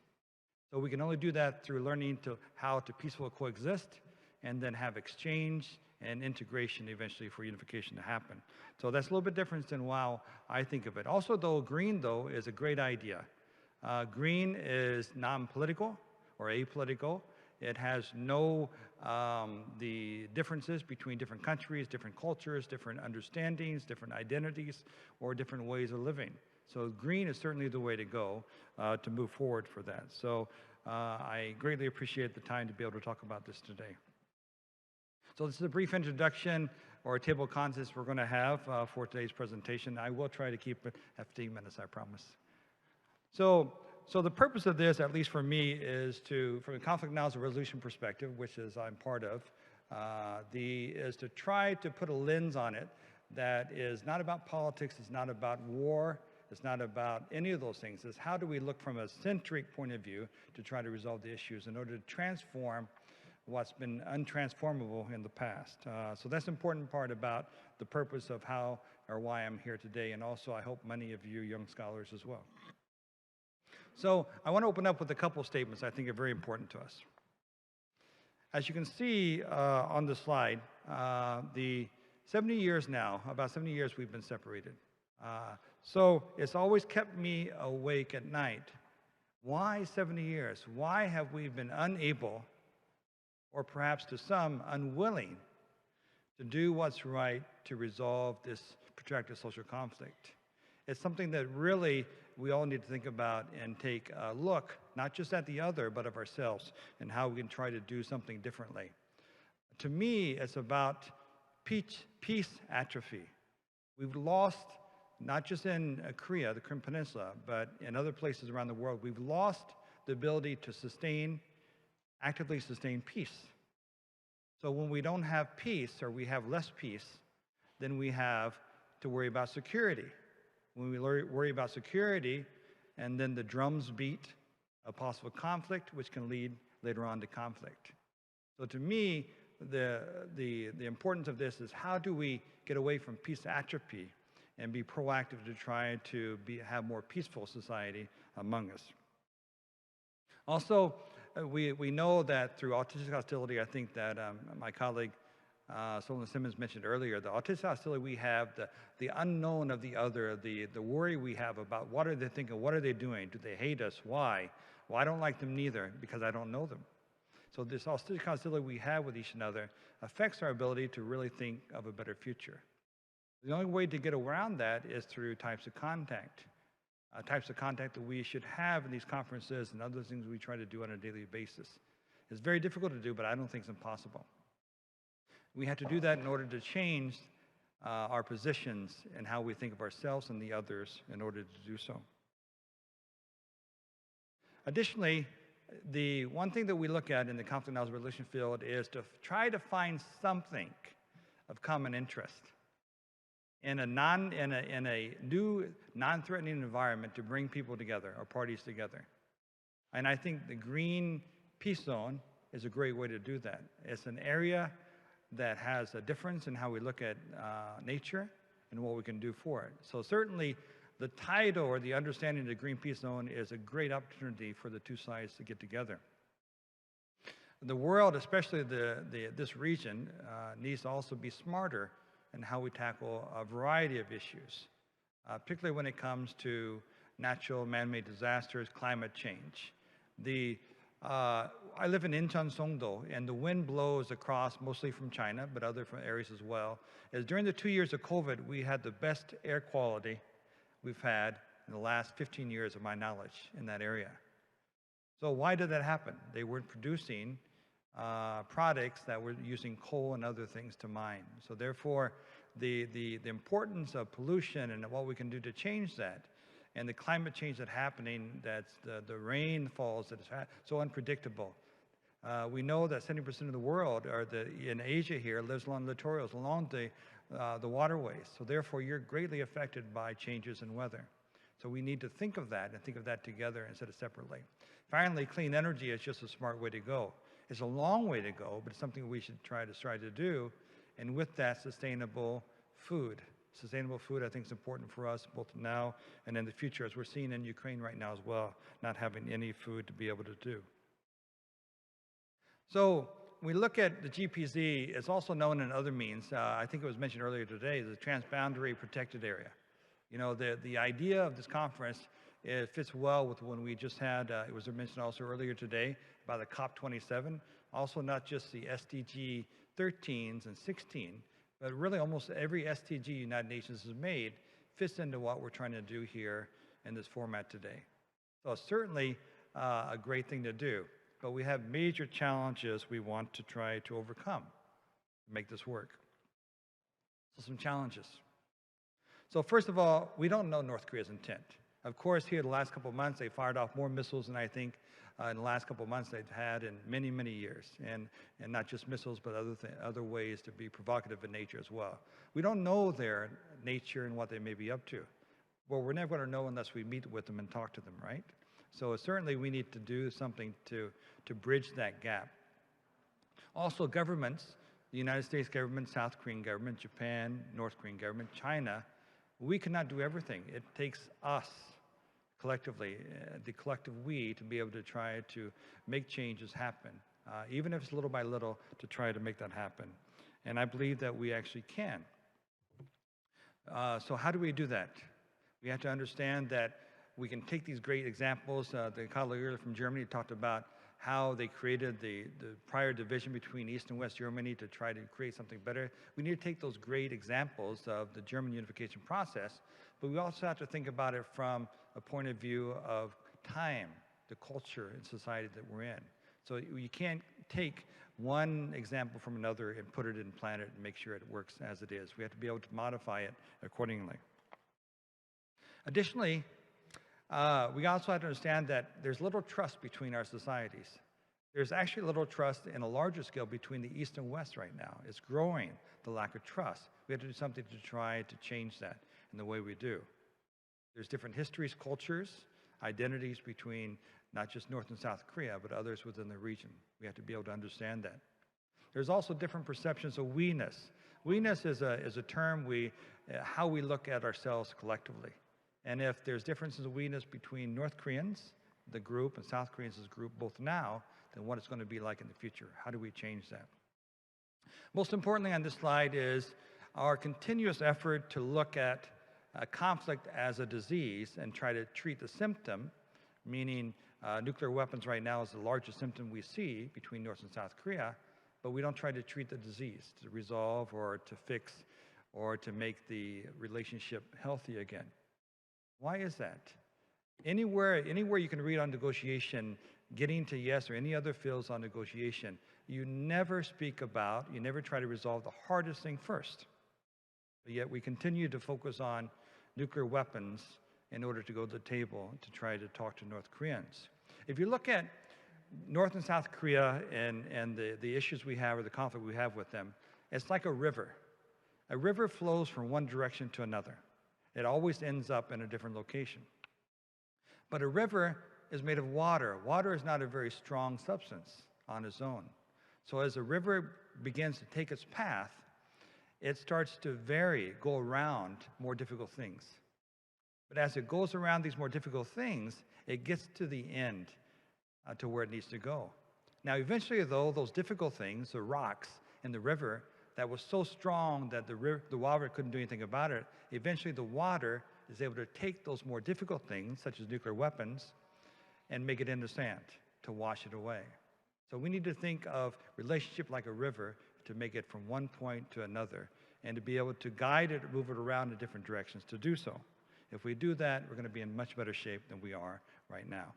So we can only do that through learning how to peacefully coexist and then have exchange and integration eventually for unification to happen. So that's a little bit different than how I think of it. Also, though, green, though, is a great idea. Green is non-political or apolitical. It has no the differences between different countries, different cultures, different understandings, different identities, or different ways of living. So green is certainly the way to go to move forward for that. So I greatly appreciate the time to be able to talk about this today. So this is a brief introduction or a table of contents we're going to have for today's presentation. I will try to keep it at 15 minutes, I promise. So the purpose of this, at least for me, is to, from a conflict analysis and resolution perspective, which is I'm part of, is to try to put a lens on it that is not about politics, it's not about war, it's not about any of those things. It's how do we look from a centric point of view to try to resolve the issues in order to transform what's been untransformable in the past. So that's an important part about the purpose of how or why I'm here today, and also I hope many of you young scholars as well. So I want to open up with a couple statements I think are very important to us. As you can see on the slide, the 70 years now, about 70 years we've been separated. So it's always kept me awake at night. Why 70 years? Why have we been unable, or perhaps to some unwilling, to do what's right to resolve this protracted social conflict? It's something that really we all need to think about and take a look, not just at the other, but of ourselves and how we can try to do something differently. To me, it's about peace atrophy. We've lost, not just in Korea, the Korean Peninsula, but in other places around the world, we've lost the ability to actively sustain peace. So when we don't have peace, or we have less peace, then we have to worry about security. When we worry about security, and then the drums beat a possible conflict, which can lead later on to conflict. So to me, the importance of this is how do we get away from peace atrophy and be proactive to try to have more peaceful society among us. Also, we know that through autistic hostility, I think that my colleague Solon Simmons mentioned earlier, the autistic hostility we have, the unknown of the other, the worry we have about what are they thinking, what are they doing, do they hate us, why? Well, I don't like them neither because I don't know them. So this autistic hostility we have with each other affects our ability to really think of a better future. The only way to get around that is through types of contact that we should have in these conferences and other things we try to do on a daily basis. It's very difficult to do, but I don't think it's impossible. We have to do that in order to change our positions and how we think of ourselves and the others in order to do so. Additionally, the one thing that we look at in the conflict analysis resolution field is to try to find something of common interest. in a new non-threatening environment to bring people together, or parties together. And I think the Green Peace Zone is a great way to do that. It's an area that has a difference in how we look at nature and what we can do for it. So certainly the title or the understanding of the Green Peace Zone is a great opportunity for the two sides to get together. The world, especially this region, needs to also be smarter in how we tackle a variety of issues, particularly when it comes to natural man-made disasters, climate change. I live in Incheon, Songdo, and the wind blows across mostly from China, but other from areas as well. As during the 2 years of COVID, we had the best air quality we've had in the last 15 years of my knowledge in that area. So why did that happen? They weren't producing products that were using coal and other things to mine. So therefore, the importance of pollution and what we can do to change that, and the climate change that's happening, that's the rainfalls that is so unpredictable. We know that 70% of the world, in Asia here, lives along littorals, along the waterways. So therefore, you're greatly affected by changes in weather. So we need to think of that and think of that together instead of separately. Finally, clean energy is just a smart way to go. It's a long way to go, but it's something we should try to do. And with that, sustainable food. Sustainable food, I think, is important for us both now and in the future, as we're seeing in Ukraine right now as well, not having any food to be able to do. So when we look at the GPZ, it's also known in other means. I think it was mentioned earlier today, the transboundary protected area. You know, the idea of this conference, it fits well with when we just had, it was mentioned also earlier today, about the COP27, also not just the SDG 13s and 16, but really almost every SDG United Nations has made fits into what we're trying to do here in this format today. So it's certainly a great thing to do, but we have major challenges we want to try to overcome to make this work. So some challenges. So first of all, we don't know North Korea's intent. Of course, here the last couple of months, they fired off more missiles than I think in the last couple of months they've had in many, many years. And not just missiles, but other ways to be provocative in nature as well. We don't know their nature and what they may be up to. Well, we're never going to know unless we meet with them and talk to them, right? So certainly we need to do something to bridge that gap. Also, governments, the United States government, South Korean government, Japan, North Korean government, China, we cannot do everything. It takes us collectively, the collective we, to be able to try to make changes happen, even if it's little by little, to try to make that happen. And I believe that we actually can. So how do we do that? We have to understand that we can take these great examples. The colleague earlier from Germany talked about how they created the prior division between East and West Germany to try to create something better. We need to take those great examples of the German unification process, but we also have to think about it from a point of view of time, the culture and society that we're in. So you can't take one example from another and put it in planet and make sure it works as it is. We have to be able to modify it accordingly. Additionally, we also have to understand that there's little trust between our societies. There's actually little trust in a larger scale between the East and West right now. It's growing, the lack of trust. We have to do something to try to change that in the way we do. There's different histories, cultures, identities between not just North and South Korea, but others within the region. We have to be able to understand that. There's also different perceptions of we-ness. We-ness is a term how we look at ourselves collectively. And if there's differences of we-ness between North Koreans, the group, and South Koreans as a group both now, then what it's going to be like in the future. How do we change that? Most importantly on this slide is our continuous effort to look at conflict as a disease and try to treat the symptom, meaning nuclear weapons right now is the largest symptom we see between North and South Korea, but we don't try to treat the disease, to resolve or to fix or to make the relationship healthy again. Why is that? Anywhere you can read on negotiation, getting to yes or any other fields on negotiation, you never speak about, you never try to resolve the hardest thing first. But yet we continue to focus on nuclear weapons in order to go to the table to try to talk to North Koreans. If you look at North and South Korea and the issues we have or the conflict we have with them, it's like a river. A river flows from one direction to another. It always ends up in a different location. But a river is made of water. Water is not a very strong substance on its own. So as a river begins to take its path, it starts to vary, go around more difficult things. But as it goes around these more difficult things, it gets to the end, to where it needs to go. Now, eventually, though, those difficult things, the rocks in the river, that was so strong that the water couldn't do anything about it, eventually the water is able to take those more difficult things, such as nuclear weapons, and make it into sand to wash it away. So we need to think of relationship like a river to make it from one point to another, and to be able to guide it, move it around in different directions to do so. If we do that, we're going to be in much better shape than we are right now.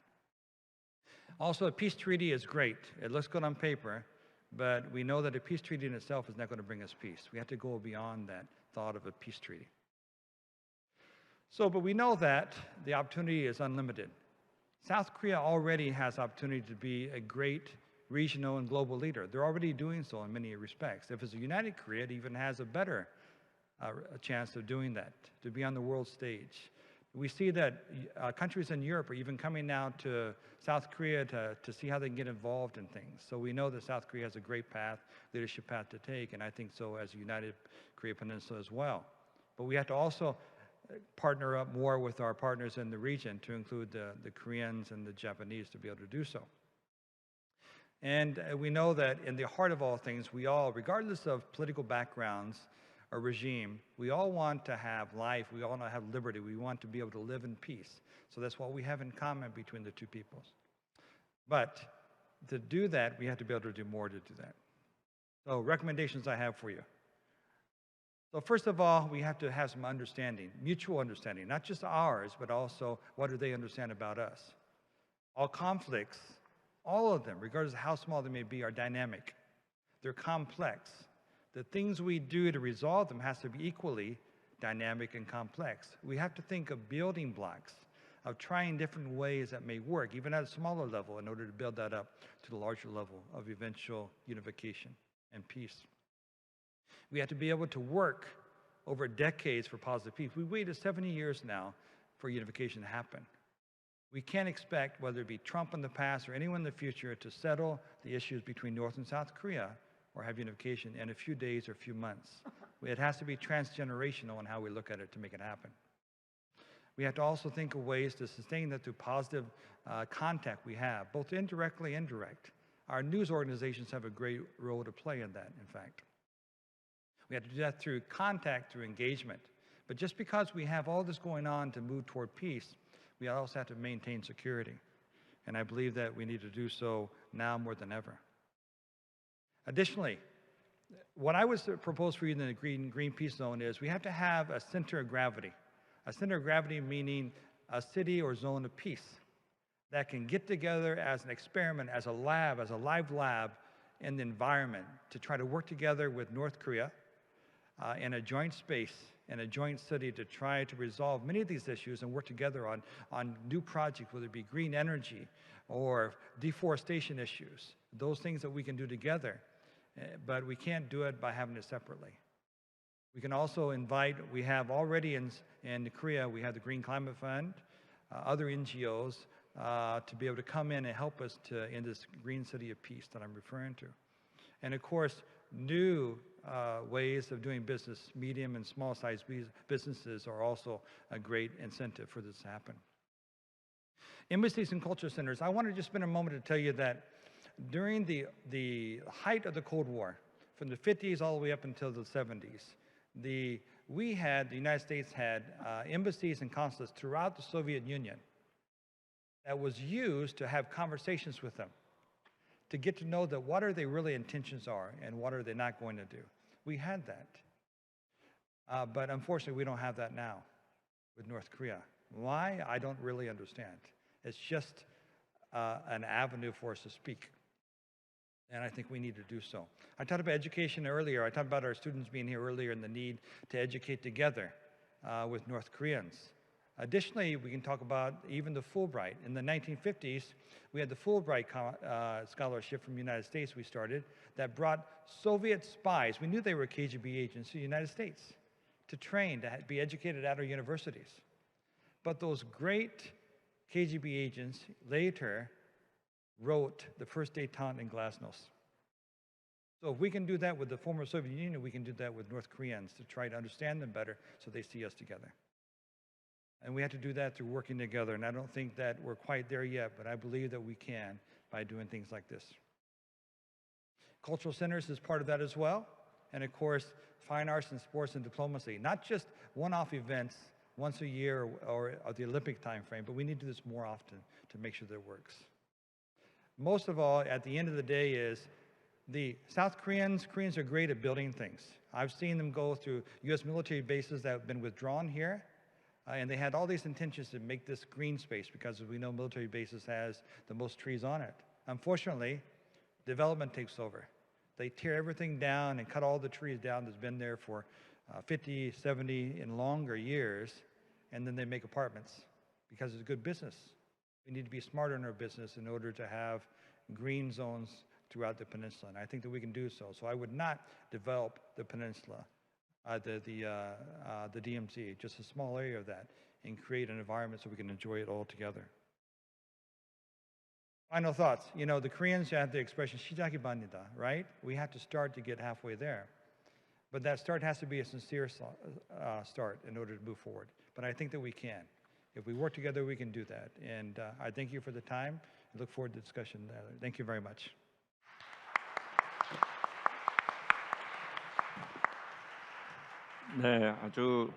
Also, a peace treaty is great. It looks good on paper, but we know that a peace treaty in itself is not going to bring us peace. We have to go beyond that thought of a peace treaty. So, but we know that the opportunity is unlimited. South Korea already has opportunity to be a great regional and global leader. They're already doing so in many respects. If it's a united Korea, it even has a better chance of doing that, to be on the world stage. We see that countries in Europe are even coming now to South Korea to see how they can get involved in things. So we know that South Korea has a great path, leadership path to take, and I think so as a United Korea Peninsula as well. But we have to also partner up more with our partners in the region, to include the Koreans and the Japanese, to be able to do so. And we know that in the heart of all things, we all, regardless of political backgrounds or regime, we all want to have life, we all want to have liberty, we want to be able to live in peace. So that's what we have in common between the two peoples. But to do that, we have to be able to do more to do that. So recommendations I have for you. So first of all, we have to have some understanding, mutual understanding, not just ours, but also what do they understand about us. All conflicts, all of them, regardless of how small they may be, are dynamic. They're complex. The things we do to resolve them has to be equally dynamic and complex. We have to think of building blocks, of trying different ways that may work, even at a smaller level, in order to build that up to the larger level of eventual unification and peace. We have to be able to work over decades for positive peace. We waited 70 years now for unification to happen. We can't expect, whether it be Trump in the past or anyone in the future, to settle the issues between North and South Korea or have unification in a few days or a few months. It has to be transgenerational in how we look at it to make it happen. We have to also think of ways to sustain that through positive contact we have, both indirectly and indirect. Our news organizations have a great role to play in that, in fact. We have to do that through contact, through engagement. But just because we have all this going on to move toward peace, we also have to maintain security. And I believe that we need to do so now more than ever. Additionally, what I would propose for you in the Green Peace Zone is we have to have a center of gravity. A center of gravity meaning a city or zone of peace that can get together as an experiment, as a lab, as a live lab in the environment to try to work together with North Korea in a joint space, in a joint city, to try to resolve many of these issues and work together on new projects, whether it be green energy or deforestation issues, those things that we can do together. But we can't do it by having it separately. We can also invite, we have already in Korea, we have the Green Climate Fund, other NGOs to be able to come in and help us in this green city of peace that I'm referring to. And of course, new ways of doing business, medium and small sized businesses, are also a great incentive for this to happen. Embassies and culture centers, I want to just spend a moment to tell you that during the height of the Cold War, from the 50s all the way up until the 70s, the United States had embassies and consulates throughout the Soviet Union that was used to have conversations with them, to get to know that what are their really intentions are and what are they not going to do. We had that. But unfortunately, we don't have that now with North Korea. Why? I don't really understand. It's just an avenue for us to speak. And I think we need to do so. I talked about education earlier. I talked about our students being here earlier and the need to educate together with North Koreans. Additionally, we can talk about even the Fulbright. In the 1950s, we had the Fulbright scholarship from the United States we started that brought Soviet spies, we knew they were KGB agents, to the United States to train, to be educated at our universities. But those great KGB agents later wrote the first détente in Glasnost. So if we can do that with the former Soviet Union, we can do that with North Koreans to try to understand them better so they see us together. And we have to do that through working together. And I don't think that we're quite there yet, but I believe that we can by doing things like this. Cultural centers is part of that as well. And of course, fine arts and sports and diplomacy. Not just one-off events once a year or the Olympic time frame, but we need to do this more often to make sure that it works. Most of all, at the end of the day is the South Koreans are great at building things. I've seen them go through US military bases that have been withdrawn here. And they had all these intentions to make this green space because as we know military bases has the most trees on it. Unfortunately, development takes over. They tear everything down and cut all the trees down that's been there for 50, 70 and longer years, and then they make apartments because it's good business. We need to be smarter in our business in order to have green zones throughout the peninsula, and I think that we can do so. So I would not develop the peninsula, the DMZ, just a small area of that, and create an environment so we can enjoy it all together. Final thoughts. You know, the Koreans have the expression "시작이 반이다," right? We have to start to get halfway there. But that start has to be a sincere start in order to move forward. But I think that we can. If we work together, we can do that. And I thank you for the time. I look forward to the discussion. Thank you very much. 네, 아주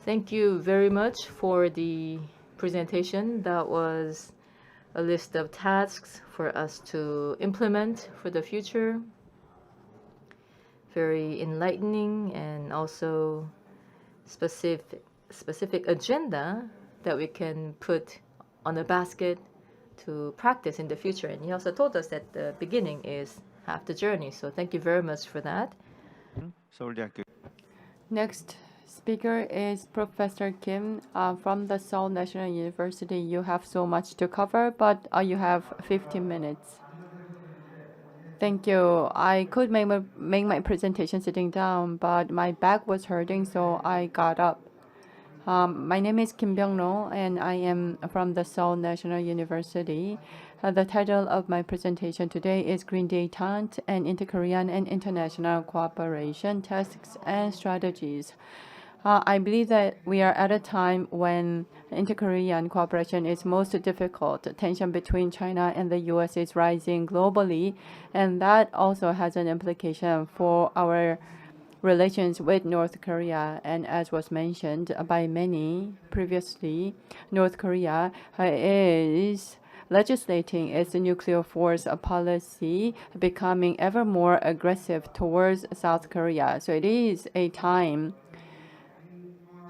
Thank you very much for the presentation. That was a list of tasks for us to implement for the future. Very enlightening and also specific agenda that we can put on a basket to practice in the future. And he also told us that the beginning is half the journey. So thank you very much for that. 서울대학교 Next speaker is Professor Kim from the Seoul National University. You have so much to cover, but you have 15 minutes. Thank you. I could make my presentation sitting down, but my back was hurting, so I got up. My name is Kim Byung-ro, and I am from the Seoul National University. The title of my presentation today is Green Detente and Inter-Korean and International Cooperation Tasks and Strategies. I believe that we are at a time when inter-Korean cooperation is most difficult. Tension between China and the U.S. is rising globally, and that also has an implication for our relations with North Korea. And as was mentioned by many previously, North Korea is legislating its nuclear force policy, becoming ever more aggressive towards South Korea. So it is a time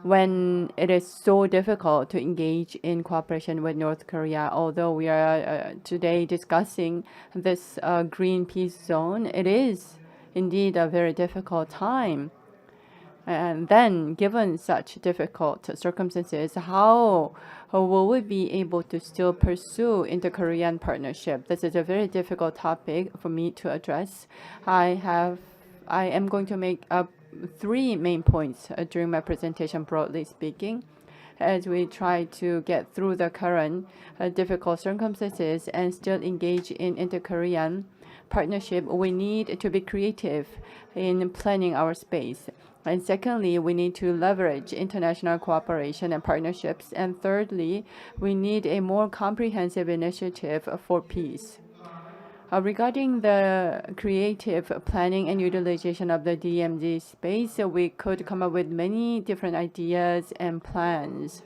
when it is so difficult to engage in cooperation with North Korea. Although we are today discussing this green peace zone, it is indeed a very difficult time. And then, given such difficult circumstances, how will we be able to still pursue inter-Korean partnership? This is a very difficult topic for me to address. I am going to make up 3 main points during my presentation, broadly speaking, as we try to get through the current difficult circumstances and still engage in inter-Korean partnership. We need to be creative in planning our space. And secondly, we need to leverage international cooperation and partnerships. And thirdly, we need a more comprehensive initiative for peace. Regarding the creative planning and utilization of the DMZ space, we could come up with many different ideas and plans.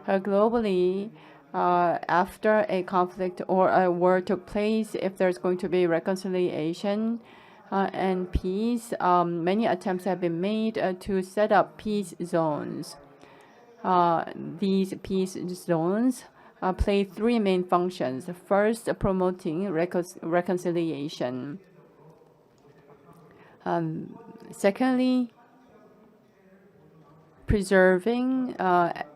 Globally, after a conflict or a war took place, if there's going to be reconciliation and peace, many attempts have been made to set up peace zones. These peace zones play 3 main functions. First, promoting reconciliation. Secondly, preserving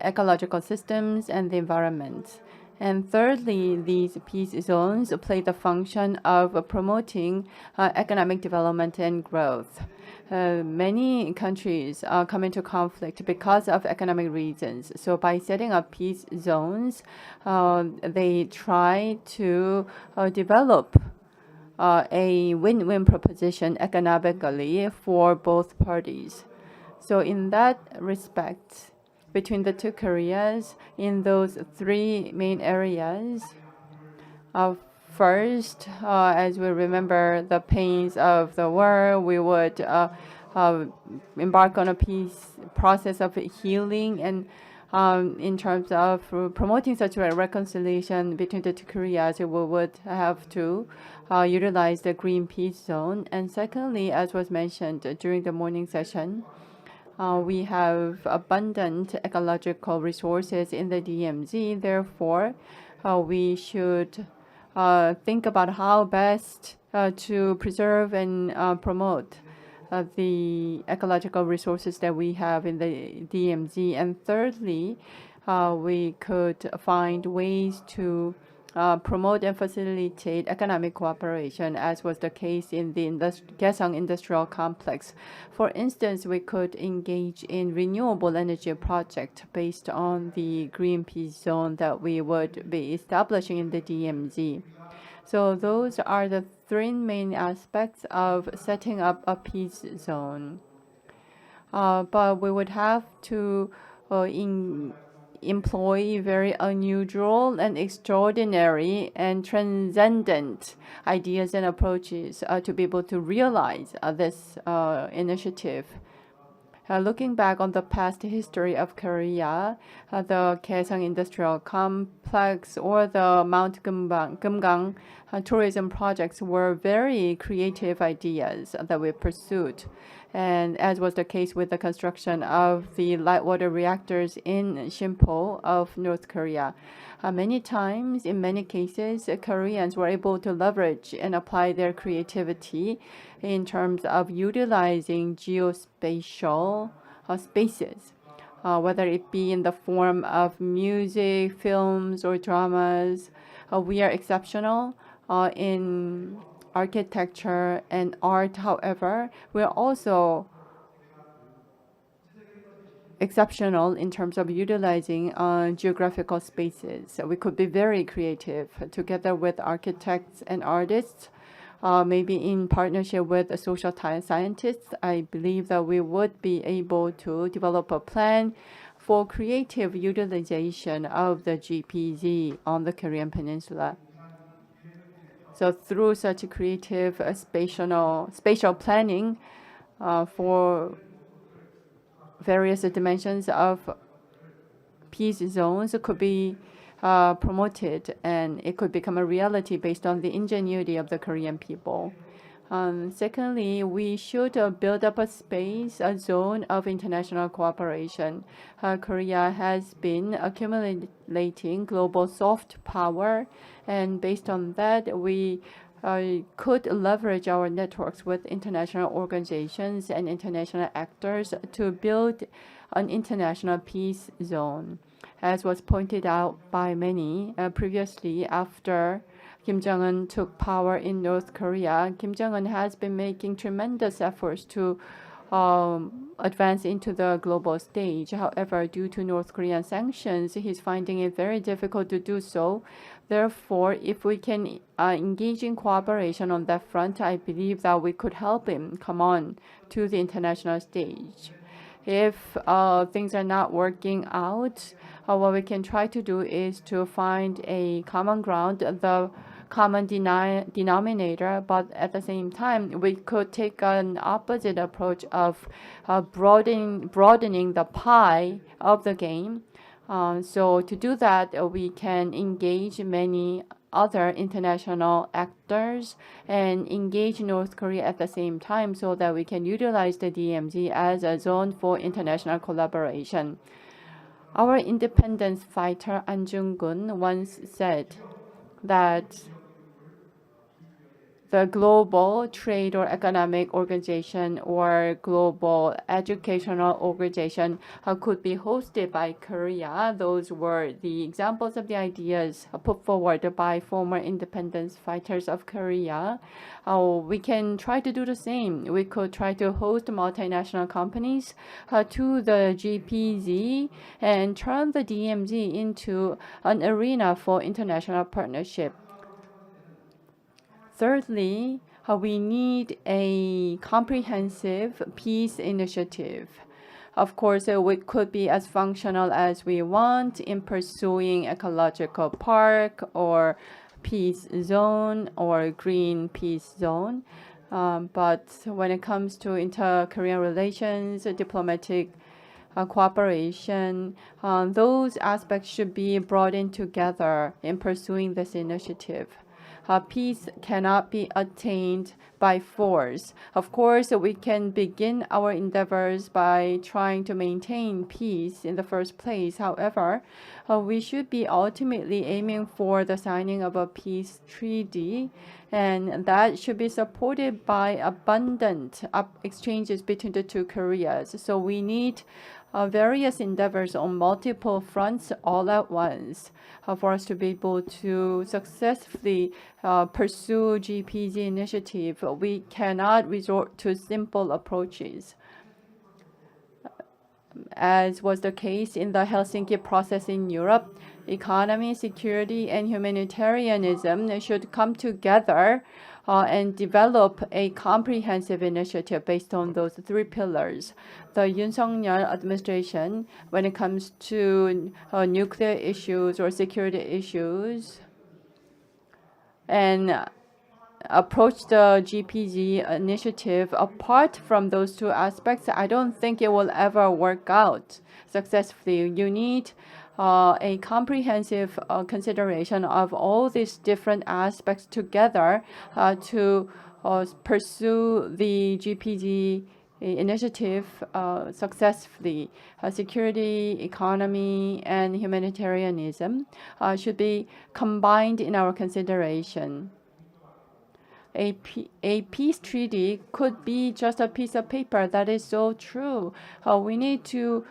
ecological systems and the environment. And thirdly, these peace zones play the function of promoting economic development and growth. Many countries come into conflict because of economic reasons. So by setting up peace zones, they try to develop a win-win proposition economically for both parties. So in that respect, between the two Koreas, in those three main areas, first, as we remember the pains of the war, we would embark on a peace process of healing, and in terms of promoting such a reconciliation between the two Koreas, we would have to utilize the Green Peace Zone. And secondly, as was mentioned during the morning session, we have abundant ecological resources in the DMZ. Therefore, we should think about how best to preserve and promote the ecological resources that we have in the DMZ. And thirdly, we could find ways to promote and facilitate economic cooperation, as was the case in the Kaesong Industrial Complex. For instance, we could engage in renewable energy project based on the Green Peace Zone that we would be establishing in the DMZ. So those are the three main aspects of setting up a peace zone. But we would have to employ very unusual and extraordinary and transcendent ideas and approaches to be able to realize this initiative. Looking back on the past history of Korea, the Kaesong Industrial Complex or the Mount Kumgang tourism projects were very creative ideas that we pursued. And as was the case with the construction of the light water reactors in Shimpo of North Korea. Many times, in many cases, Koreans were able to leverage and apply their creativity in terms of utilizing geospatial spaces, whether it be in the form of music, films, or dramas. We are exceptional in architecture and art. However, we are also exceptional in terms of utilizing geographical spaces. So we could be very creative together with architects and artists, maybe in partnership with social scientists. I believe that we would be able to develop a plan for creative utilization of the GPZ on the Korean Peninsula. So through such a creative spatial planning for various dimensions of peace zones could be promoted, and it could become a reality based on the ingenuity of the Korean people. Secondly, we should build up a zone of international cooperation. Korea has been accumulating global soft power, and based on that, we could leverage our networks with international organizations and international actors to build an international peace zone. As was pointed out by many previously, after Kim Jong-un took power in North Korea, Kim Jong-un has been making tremendous efforts to advance into the global stage. However, due to North Korean sanctions, he's finding it very difficult to do so. Therefore, if we can engage in cooperation on that front, I believe that we could help him come on to the international stage. If things are not working out, what we can try to do is to find a common ground, the common denominator, but at the same time, we could take an opposite approach of broadening the pie of the game. So to do that, we can engage many other international actors and engage North Korea at the same time so that we can utilize the DMZ as a zone for international collaboration. Our independence fighter An Jung-gun once said that the global trade or economic organization or global educational organization could be hosted by Korea. Those were the examples of the ideas put forward by former independence fighters of Korea. We can try to do the same. We could try to host multinational companies to the GPZ and turn the DMZ into an arena for international partnership. Thirdly, we need a comprehensive peace initiative. Of course, it could be as functional as we want in pursuing ecological park or peace zone or green peace zone. But when it comes to inter-Korean relations, diplomatic cooperation, those aspects should be brought in together in pursuing this initiative. Peace cannot be attained by force. Of course, we can begin our endeavors by trying to maintain peace in the first place. However, we should be ultimately aiming for the signing of a peace treaty, and that should be supported by abundant exchanges between the two Koreas. So we need various endeavors on multiple fronts all at once for us to be able to successfully pursue GPZ initiative. We cannot resort to simple approaches, as was the case in the Helsinki process in Europe. Economy, security, and humanitarianism should come together and develop a comprehensive initiative based on those three pillars. The Yoon Suk-yeol administration, when it comes to nuclear issues or security issues, and approach the GPZ initiative apart from those two aspects, I don't think it will ever work out successfully. You need a comprehensive consideration of all these different aspects together to pursue the GPZ initiative successfully. Security, economy, and humanitarianism should be combined in our consideration. A peace treaty could be just a piece of paper. That is so true. We need to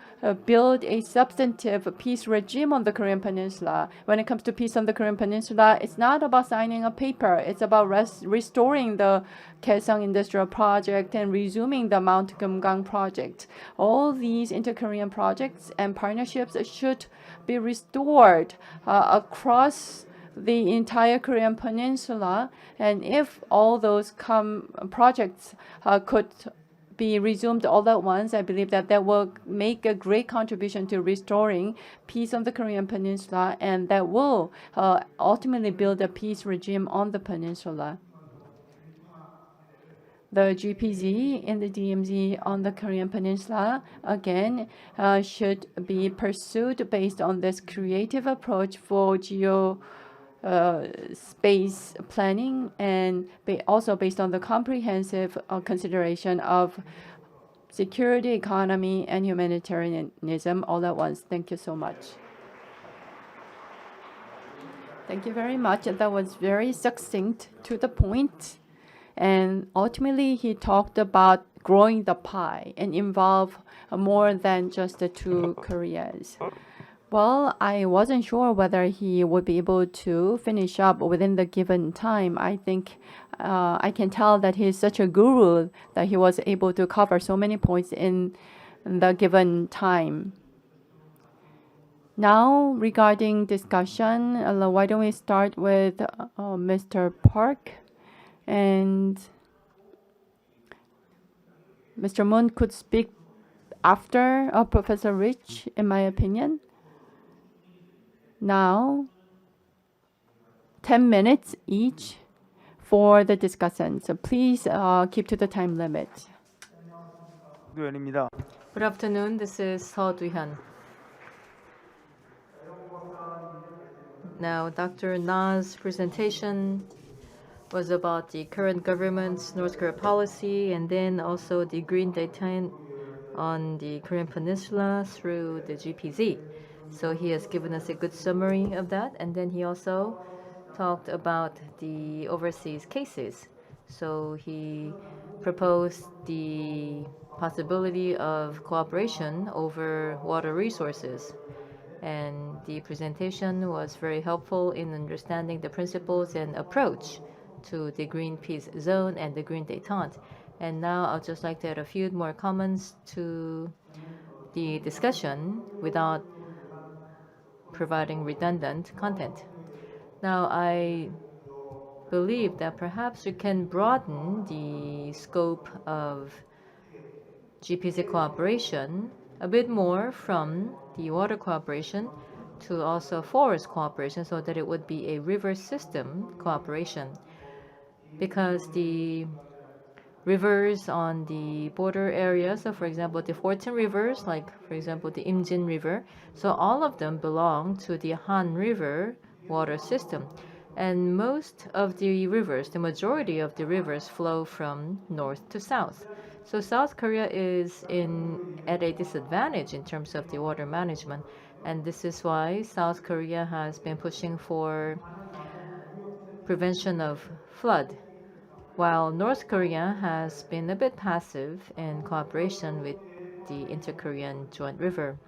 build a substantive peace regime on the Korean Peninsula. When it comes to peace on the Korean Peninsula, it's not about signing a paper. It's about restoring the Kaesong Industrial Project and resuming the Mount Kumgang project. All these inter-Korean projects and partnerships should be restored across the entire Korean Peninsula, and if all those projects could be resumed all at once, I believe that will make a great contribution to restoring peace on the Korean Peninsula, and that will ultimately build a peace regime on the peninsula. The GPZ in the DMZ on the Korean Peninsula, again, should be pursued based on this creative approach for space planning, and also based on the comprehensive consideration of security, economy, and humanitarianism all at once. Thank you so much. Thank you very much. That was very succinct, to the point. And ultimately, he talked about growing the pie and involve more than just the two Koreas. Well, I wasn't sure whether he would be able to finish up within the given time. I think I can tell that he's such a guru that he was able to cover so many points in the given time. Now, regarding discussion, why don't we start with Mr. Park, and Mr. Moon could speak after Professor Rich, in my opinion. Now, 10 minutes each for the discussion. So please keep to the time limit. Good afternoon. This is Seo Do-hyun. Now, Dr. Na's presentation was about the current government's North Korea policy, and then also the Green Detente on the Korean Peninsula through the GPZ. So he has given us a good summary of that, and then he also talked about the overseas cases. So he proposed the possibility of cooperation over water resources. And the presentation was very helpful in understanding the principles and approach to the Green Peace Zone and the Green Detente. And now I'd just like to add a few more comments to the discussion without providing redundant content. Now, I believe that perhaps we can broaden the scope of GPZ cooperation a bit more from the water cooperation to also forest cooperation so that it would be a river system cooperation. Because the rivers on the border areas, so for example, the 14 rivers, like for example, the Imjin River, so all of them belong to the Han River water system. And most of the rivers, the majority of the rivers flow from north to south. So South Korea is at a disadvantage in terms of the water management. And this is why South Korea has been pushing for prevention of flood, while North Korea has been a bit passive in cooperation with the Inter-Korean Joint River.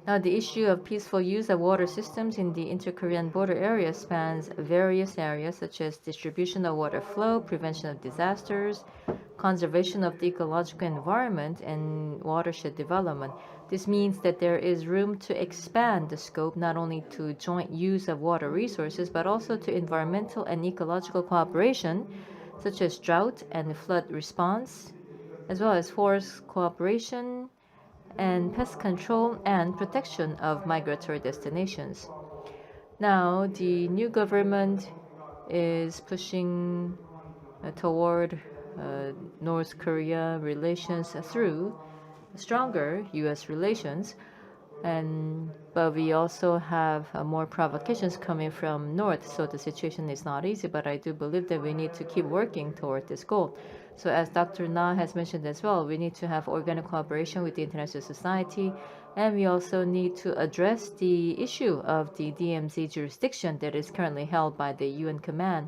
Now, the issue of peaceful use of water systems in the inter-Korean border area spans various areas such as distribution of water flow, prevention of disasters, conservation of the ecological environment, and watershed development. This means that there is room to expand the scope not only to joint use of water resources, but also to environmental and ecological cooperation, such as drought and flood response, as well as forest cooperation, and pest control and protection of migratory destinations. Now, the new government is pushing toward North Korea relations through stronger U.S. relations, but we also have more provocations coming from north, so the situation is not easy. But I do believe that we need to keep working toward this goal. So as Dr. Na has mentioned as well, we need to have organic cooperation with the international society, and we also need to address the issue of the DMZ jurisdiction that is currently held by the UN command.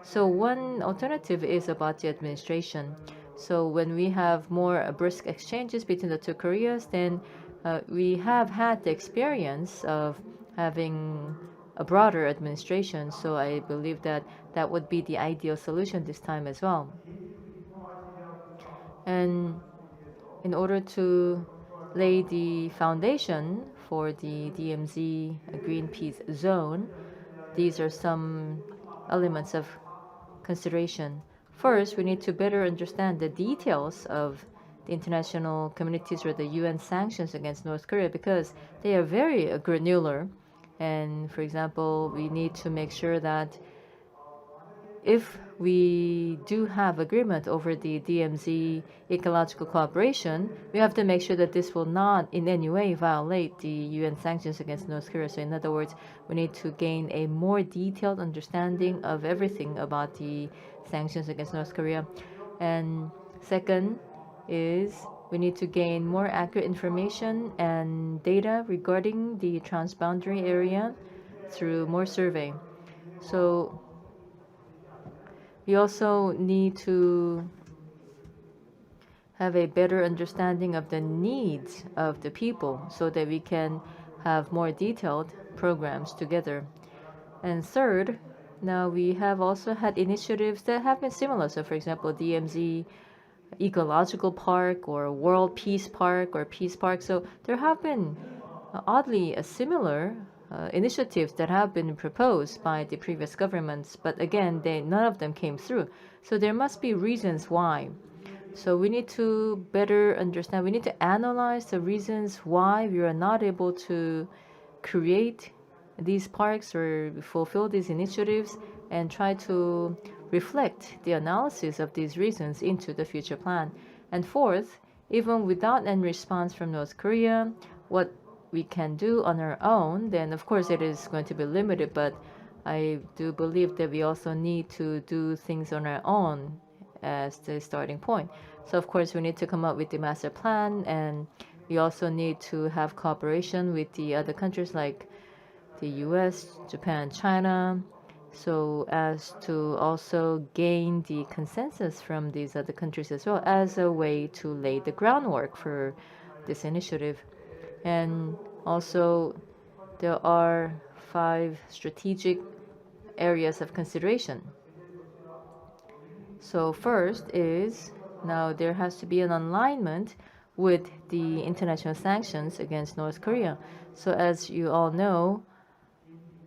So one alternative is about the administration. So when we have more brisk exchanges between the two Koreas, then we have had the experience of having a broader administration. So I believe that that would be the ideal solution this time as well. And in order to lay the foundation for the DMZ Green Peace Zone, these are some elements of consideration. First, we need to better understand the details of the international communities or the UN sanctions against North Korea because they are very granular. And for example, we need to make sure that if we do have agreement over the DMZ ecological cooperation, we have to make sure that this will not in any way violate the UN sanctions against North Korea. So in other words, we need to gain a more detailed understanding of everything about the sanctions against North Korea. And second is we need to gain more accurate information and data regarding the transboundary area through more survey. So we also need to have a better understanding of the needs of the people so that we can have more detailed programs together. And third, now we have also had initiatives that have been similar. So for example, DMZ Ecological Park or World Peace Park or Peace Park. So there have been oddly similar initiatives that have been proposed by the previous governments, but again, none of them came through. So there must be reasons why. So we need to better understand, we need to analyze the reasons why we are not able to create these parks or fulfill these initiatives and try to reflect the analysis of these reasons into the future plan. And fourth, even without any response from North Korea, what we can do on our own, then of course it is going to be limited, but I do believe that we also need to do things on our own as the starting point. So of course we need to come up with the master plan, and we also need to have cooperation with the other countries like the US, Japan, China. so as to also gain the consensus from these other countries as well as a way to lay the groundwork for this initiative. And also, there are 5 strategic areas of consideration. So first is, now there has to be an alignment with the international sanctions against North Korea. So as you all know,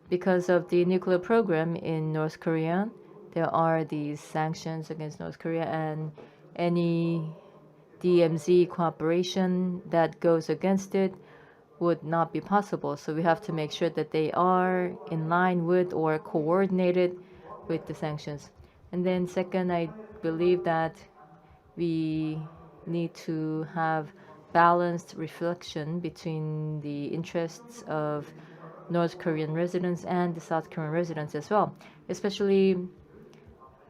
because of the nuclear program in North Korea, there are these sanctions against North Korea, and any DMZ cooperation that goes against it would not be possible. So we have to make sure that they are in line with or coordinated with the sanctions. And then second, I believe that we need to have balanced reflection between the interests of North Korean residents and the South Korean residents as well, especially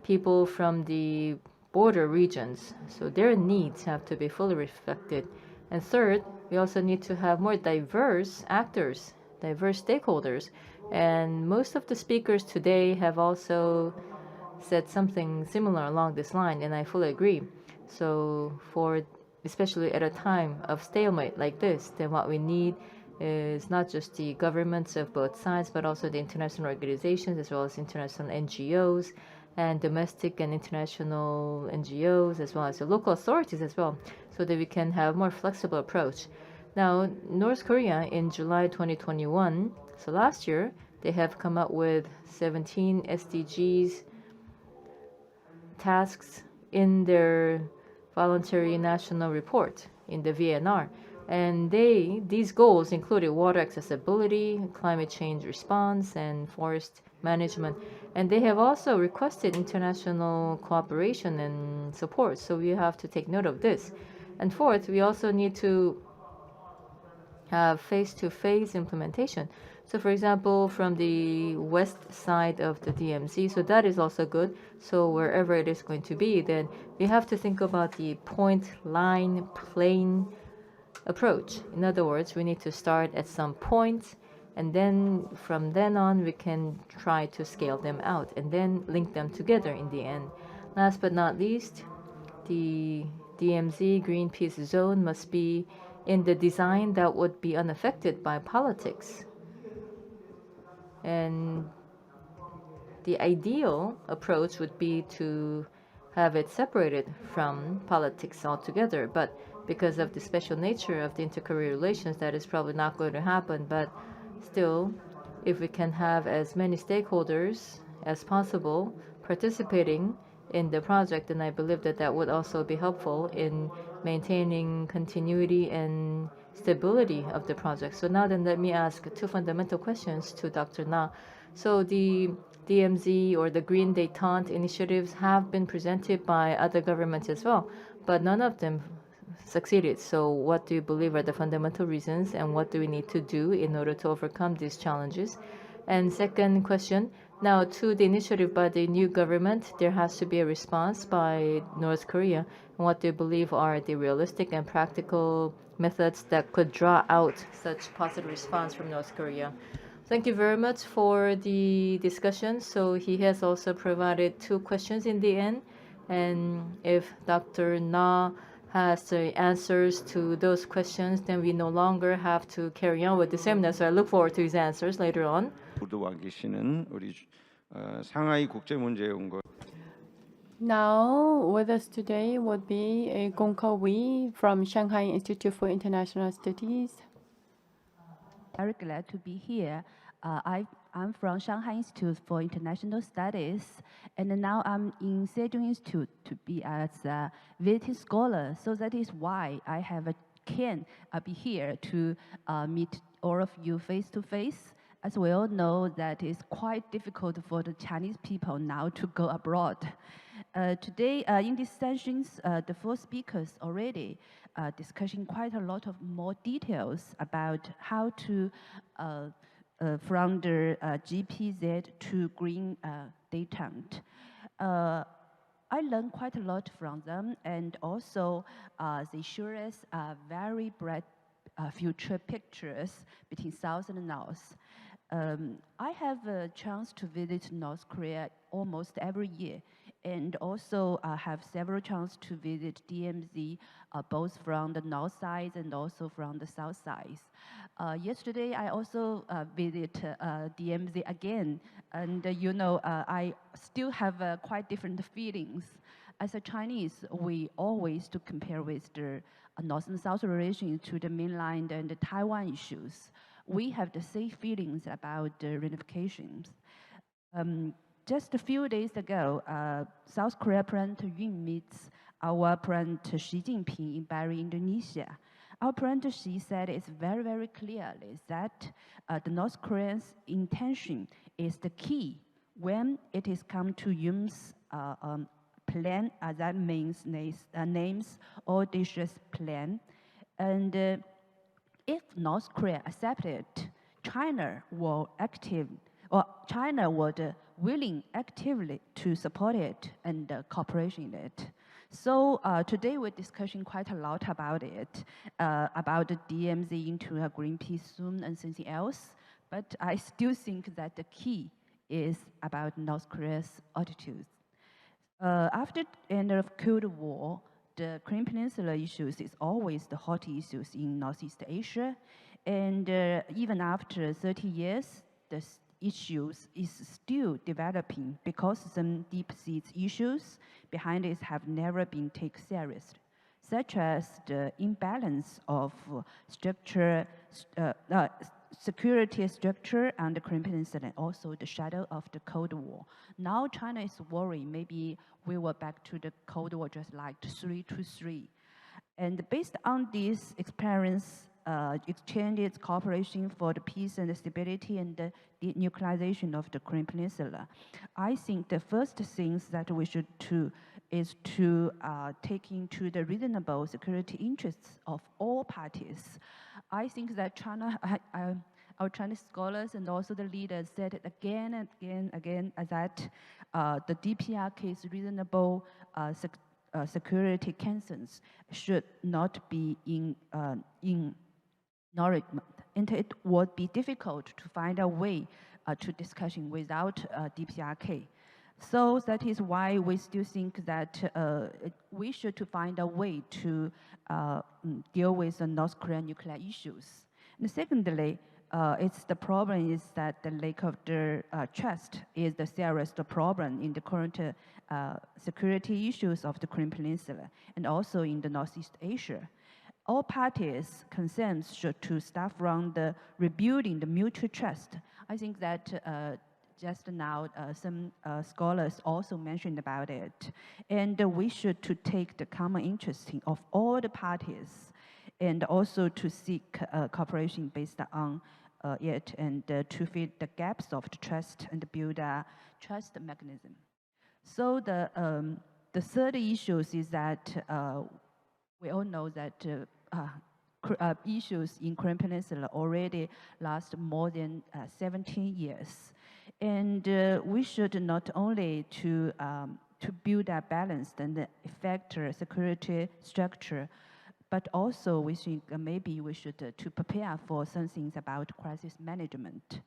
people from the border regions. So their needs have to be fully reflected. And third, we also need to have more diverse actors, diverse stakeholders. And most of the speakers today have also said something similar along this line, and I fully agree. So for especially at a time of stalemate like this, then what we need is not just the governments of both sides, but also the international organizations as well as international NGOs and domestic and international NGOs as well as the local authorities as well, so that we can have more flexible approach. Now, North Korea in July 2021, so last year, they have come up with 17 SDGs tasks in their voluntary national report in the VNR. And these goals included water accessibility, climate change response, and forest management. And they have also requested international cooperation and support. So we have to take note of this. And fourth, we also need to have face-to-face implementation. So for example, from the west side of the DMZ, so that is also good. So wherever it is going to be, then we have to think about the point, line, plane approach. In other words, we need to start at some point, and then from then on, we can try to scale them out and then link them together in the end. Last but not least, the DMZ Green Peace Zone must be in the design that would be unaffected by politics. And the ideal approach would be to have it separated from politics altogether. But because of the special nature of the inter-Korea relations, that is probably not going to happen. But still, if we can have as many stakeholders as possible participating in the project, then I believe that that would also be helpful in maintaining continuity and stability of the project. So now then, let me ask 2 fundamental questions to Dr. Na. So the DMZ or the Green Detente initiatives have been presented by other governments as well, but none of them succeeded. So what do you believe are the fundamental reasons, and what do we need to do in order to overcome these challenges? And second question, now to the initiative by the new government, there has to be a response by North Korea. And what do you believe are the realistic and practical methods that could draw out such positive response from North Korea? Thank you very much for the discussion. So he has also provided 2 questions in the end. And if Dr. Na has the answers to those questions, then we no longer have to carry on with the seminar. So I look forward to his answers later on. 와 계시는 우리 상하이 국제문제연구원 Now, with us today would be Gongka Wee from Shanghai Institute for International Studies. Very glad to be here. I'm from Shanghai Institute for International Studies, and now I'm in Sejong Institute to be as a visiting scholar. So that is why I can be here to meet all of you face to face. As we all know, that is quite difficult for the Chinese people now to go abroad. Today, in these sessions, the 4 speakers already discussing quite a lot of more details about how to, from the GPZ to Green Detente. I learned quite a lot from them, and also they show us a very bright future pictures between South and North. I have a chance to visit North Korea almost every year, and also have several chances to visit DMZ, both from the north side and also from the south side. Yesterday, I also visit DMZ again, and I still have quite different feelings. As a Chinese, we always to compare with the North and South relations to the mainland and the Taiwan issues. We have the same feelings about the reunifications. Just a few days ago, South Korea President Yoon meets our President Xi Jinping in Bali, Indonesia. Our President Xi said it's very, very clearly that the North Koreans' intention is the key when it is come to Yoon's plan, that means names audacious plan. And if North Korea accepted, China would willing actively to support it and cooperation in it. So today we're discussing quite a lot about it, about the DMZ into a Greenpeace soon and something else. But I still think that the key is about North Korea's attitudes. After the end of Cold War, the Korean Peninsula issues is always the hot issues in Northeast Asia. And even after 30 years, the issues is still developing because some deep-seated issues behind it have never been taken seriously, such as the imbalance of security structure on the Korean Peninsula, and also the shadow of the Cold War. Now China is worried maybe we were back to the Cold War just like 3-3. And based on this experience, exchanges, cooperation for the peace and the stability and the denuclearization of the Korean Peninsula, I think the first things that we should do is to take into the reasonable security interests of all parties. I think that China, our Chinese scholars and also the leaders said it again and again that the DPRK's reasonable security concerns should not be in acknowledgement, and it would be difficult to find a way to discussion without DPRK. So that is why we still think that we should to find a way to deal with the North Korean nuclear issues. And secondly, it's the problem is that the lack of the trust is the serious problem in the current security issues of the Korean Peninsula and also in the Northeast Asia. All parties' concerns should to start from the rebuilding the mutual trust. I think that just now some scholars also mentioned about it. And we should to take the common interest of all the parties and also to seek cooperation based on it and to fill the gaps of the trust and build a trust mechanism. So the third issue is that we all know that issues in Korean Peninsula already last more than 17 years. And we should not only to build a balanced and effective security structure, but also we think maybe we should to prepare for some things about crisis management.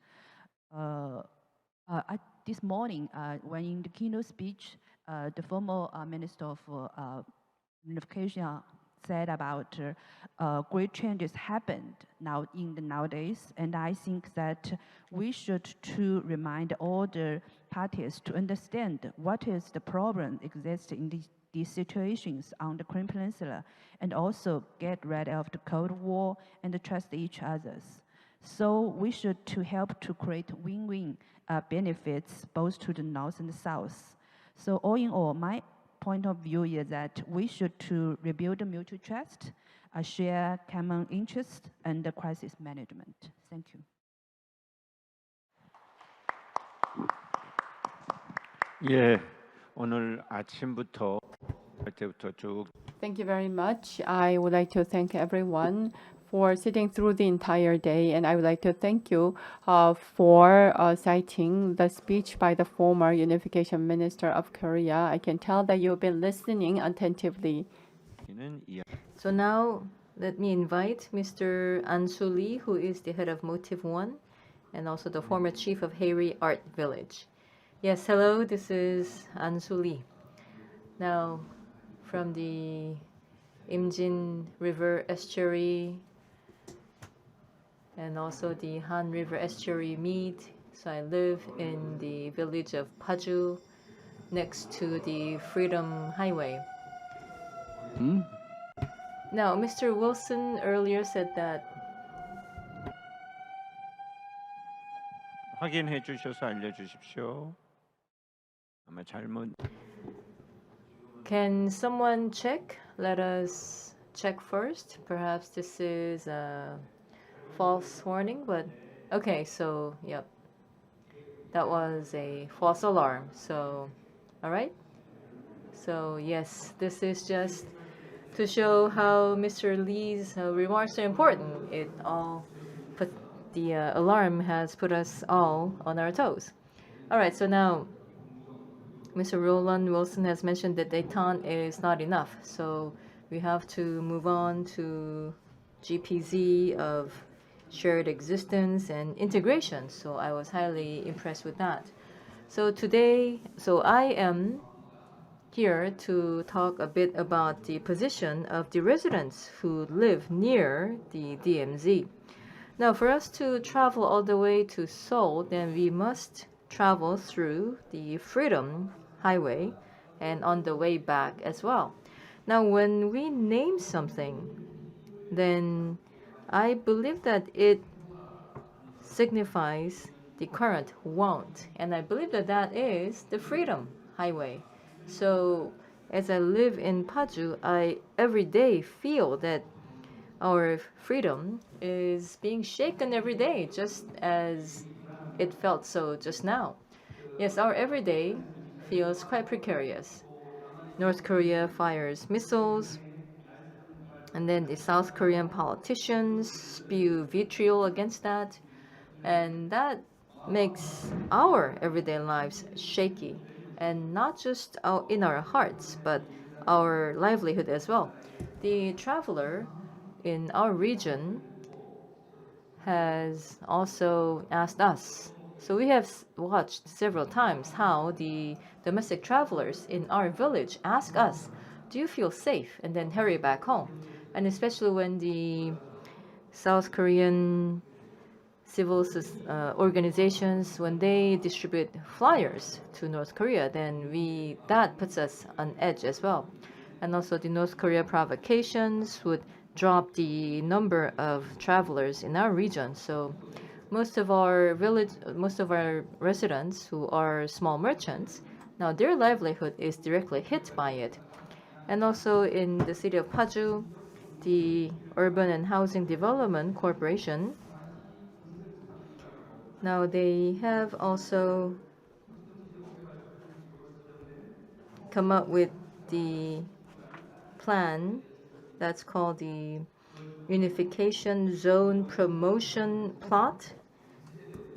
This morning, when in the keynote speech, the former Minister of Unification said about great changes happened now in the nowadays, and I think that we should to remind all the parties to understand what is the problem exists in these situations on the Korean Peninsula, and also get rid of the Cold War and trust each others. So we should to help to create win-win benefits both to the North and the South. So all in all, my point of view is that we should to rebuild the mutual trust, share common interest, and the crisis management. Thank you. 예, 오늘 아침부터 때부터 쭉 Thank you very much. I would like to thank everyone for sitting through the entire day, and I would like to thank you for citing the speech by the former Unification Minister of Korea. I can tell that you've been listening attentively. 있는 이 So now let me invite Mr. Ansu Lee, who is the head of Motive One and also the former chief of Hairi Art Village. Yes, hello, this is Ansu Lee. Now, from the Imjin River estuary and also the Han River estuary meet. So I live in the village of Paju next to the Freedom Highway. Now, Mr. Wilson earlier said that 확인해 주셔서 알려주십시오. 아마 잘못. Can someone check? Let us check first. Perhaps this is a false warning, but okay, so yep. That was a false alarm. So, all right. So, yes, this is just to show how Mr. Lee's remarks are important. It all put the alarm has put us all on our toes. All right, so now Mr. Roland Wilson has mentioned that détente is not enough, so we have to move on to GPZ of shared existence and integration. So I was highly impressed with that. So today, I am here to talk a bit about the position of the residents who live near the DMZ. Now, for us to travel all the way to Seoul, then we must travel through the Freedom Highway and on the way back as well. Now, when we name something, then I believe that it signifies the current want, and I believe that that is the Freedom Highway. So, as I live in Paju, I every day feel that our freedom is being shaken every day, just as it felt so just now. Yes, our everyday feels quite precarious. North Korea fires missiles, and then the South Korean politicians spew vitriol against that, and that makes our everyday lives shaky, and not just in our hearts, but our livelihood as well. The traveler in our region has also asked us. So we have watched several times how the domestic travelers in our village ask us, "Do you feel safe?" and then hurry back home. And especially when the South Korean civil organizations, when they distribute flyers to North Korea, then that puts us on edge as well. And also the North Korea provocations would drop the number of travelers in our region. So most of our residents who are small merchants, now their livelihood is directly hit by it. And also in the city of Paju, the Urban and Housing Development Corporation, now they have also come up with the plan that's called the Unification Zone Promotion Plot.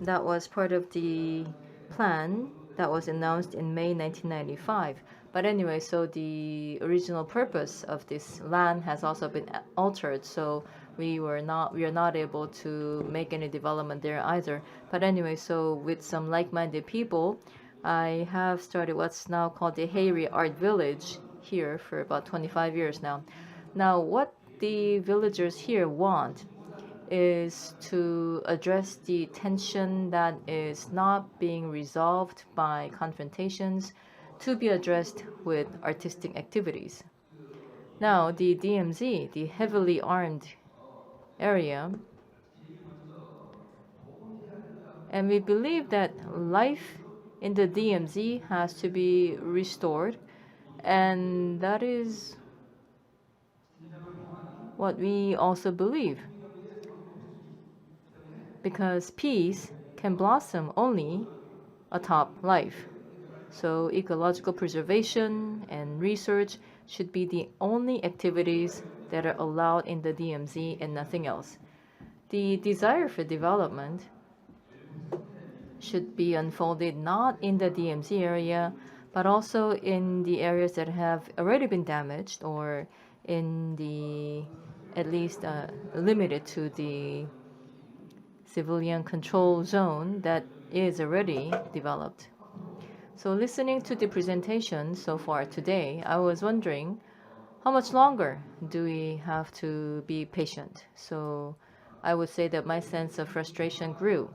That was part of the plan that was announced in May 1995. But anyway, so the original purpose of this land has also been altered. So we are not able to make any development there either. But anyway, so with some like-minded people, I have started what's now called the Hairi Art Village here for about 25 years now. Now, what the villagers here want is to address the tension that is not being resolved by confrontations to be addressed with artistic activities. Now, the DMZ, the heavily armed area, and we believe that life in the DMZ has to be restored, and that is what we also believe. Because peace can blossom only atop life. So ecological preservation and research should be the only activities that are allowed in the DMZ and nothing else. The desire for development should be unfolded not in the DMZ area, but also in the areas that have already been damaged or in the at least limited to the civilian control zone that is already developed. So listening to the presentation so far today, I was wondering how much longer do we have to be patient? So I would say that my sense of frustration grew.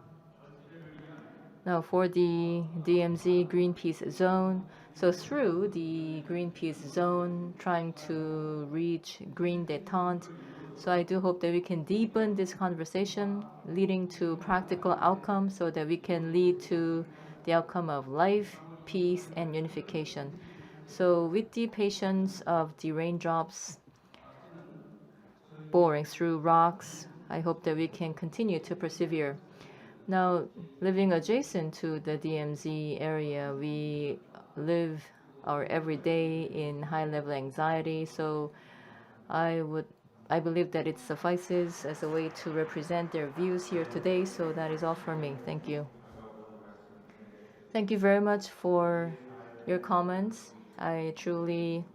Now for the DMZ Greenpeace zone, so through the Greenpeace zone, trying to reach green détente, so I do hope that we can deepen this conversation, leading to practical outcomes so that we can lead to the outcome of life, peace, and unification. So with the patience of the raindrops boring through rocks, I hope that we can continue to persevere. Now, living adjacent to the DMZ area, we live our everyday in high-level anxiety. So I believe that it suffices as a way to represent their views here today. So that is all for me. Thank you. Thank you very much for your comments. I truly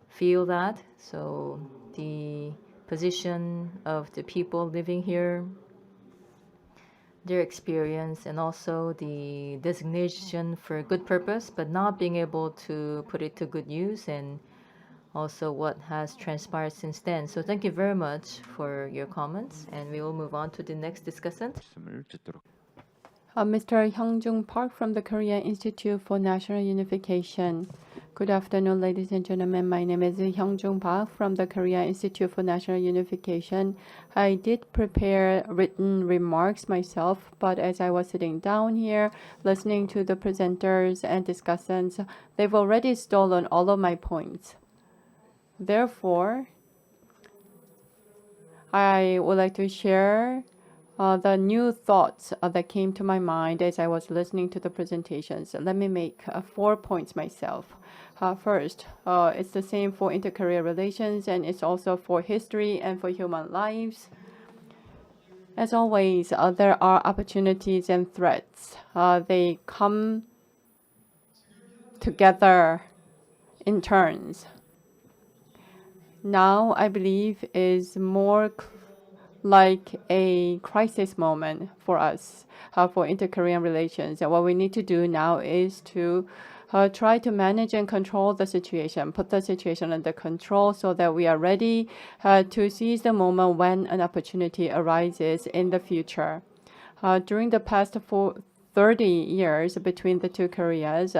feel that. So the position of the people living here, their experience, and also the designation for good purpose, but not being able to put it to good use, and also what has transpired since then. So thank you very much for your comments, and we will move on to the next discussant. 말씀을 듣도록. Mr. Hyungjung Park from the Korean Institute for National Unification. Good afternoon, ladies and gentlemen. My name is Hyungjung Park from the Korean Institute for National Unification. I did prepare written remarks myself, but as I was sitting down here, listening to the presenters and discussants, they've already stolen all of my points. Therefore, I would like to share the new thoughts that came to my mind as I was listening to the presentations. Let me make 4 points myself. First, it's the same for inter-Korea relations, and it's also for history and for human lives. As always, there are opportunities and threats. They come together in turns. Now, I believe, is more like a crisis moment for us, for inter-Korean relations. And what we need to do now is to try to manage and control the situation, put the situation under control so that we are ready to seize the moment when an opportunity arises in the future. During the past 30 years between the two Koreas,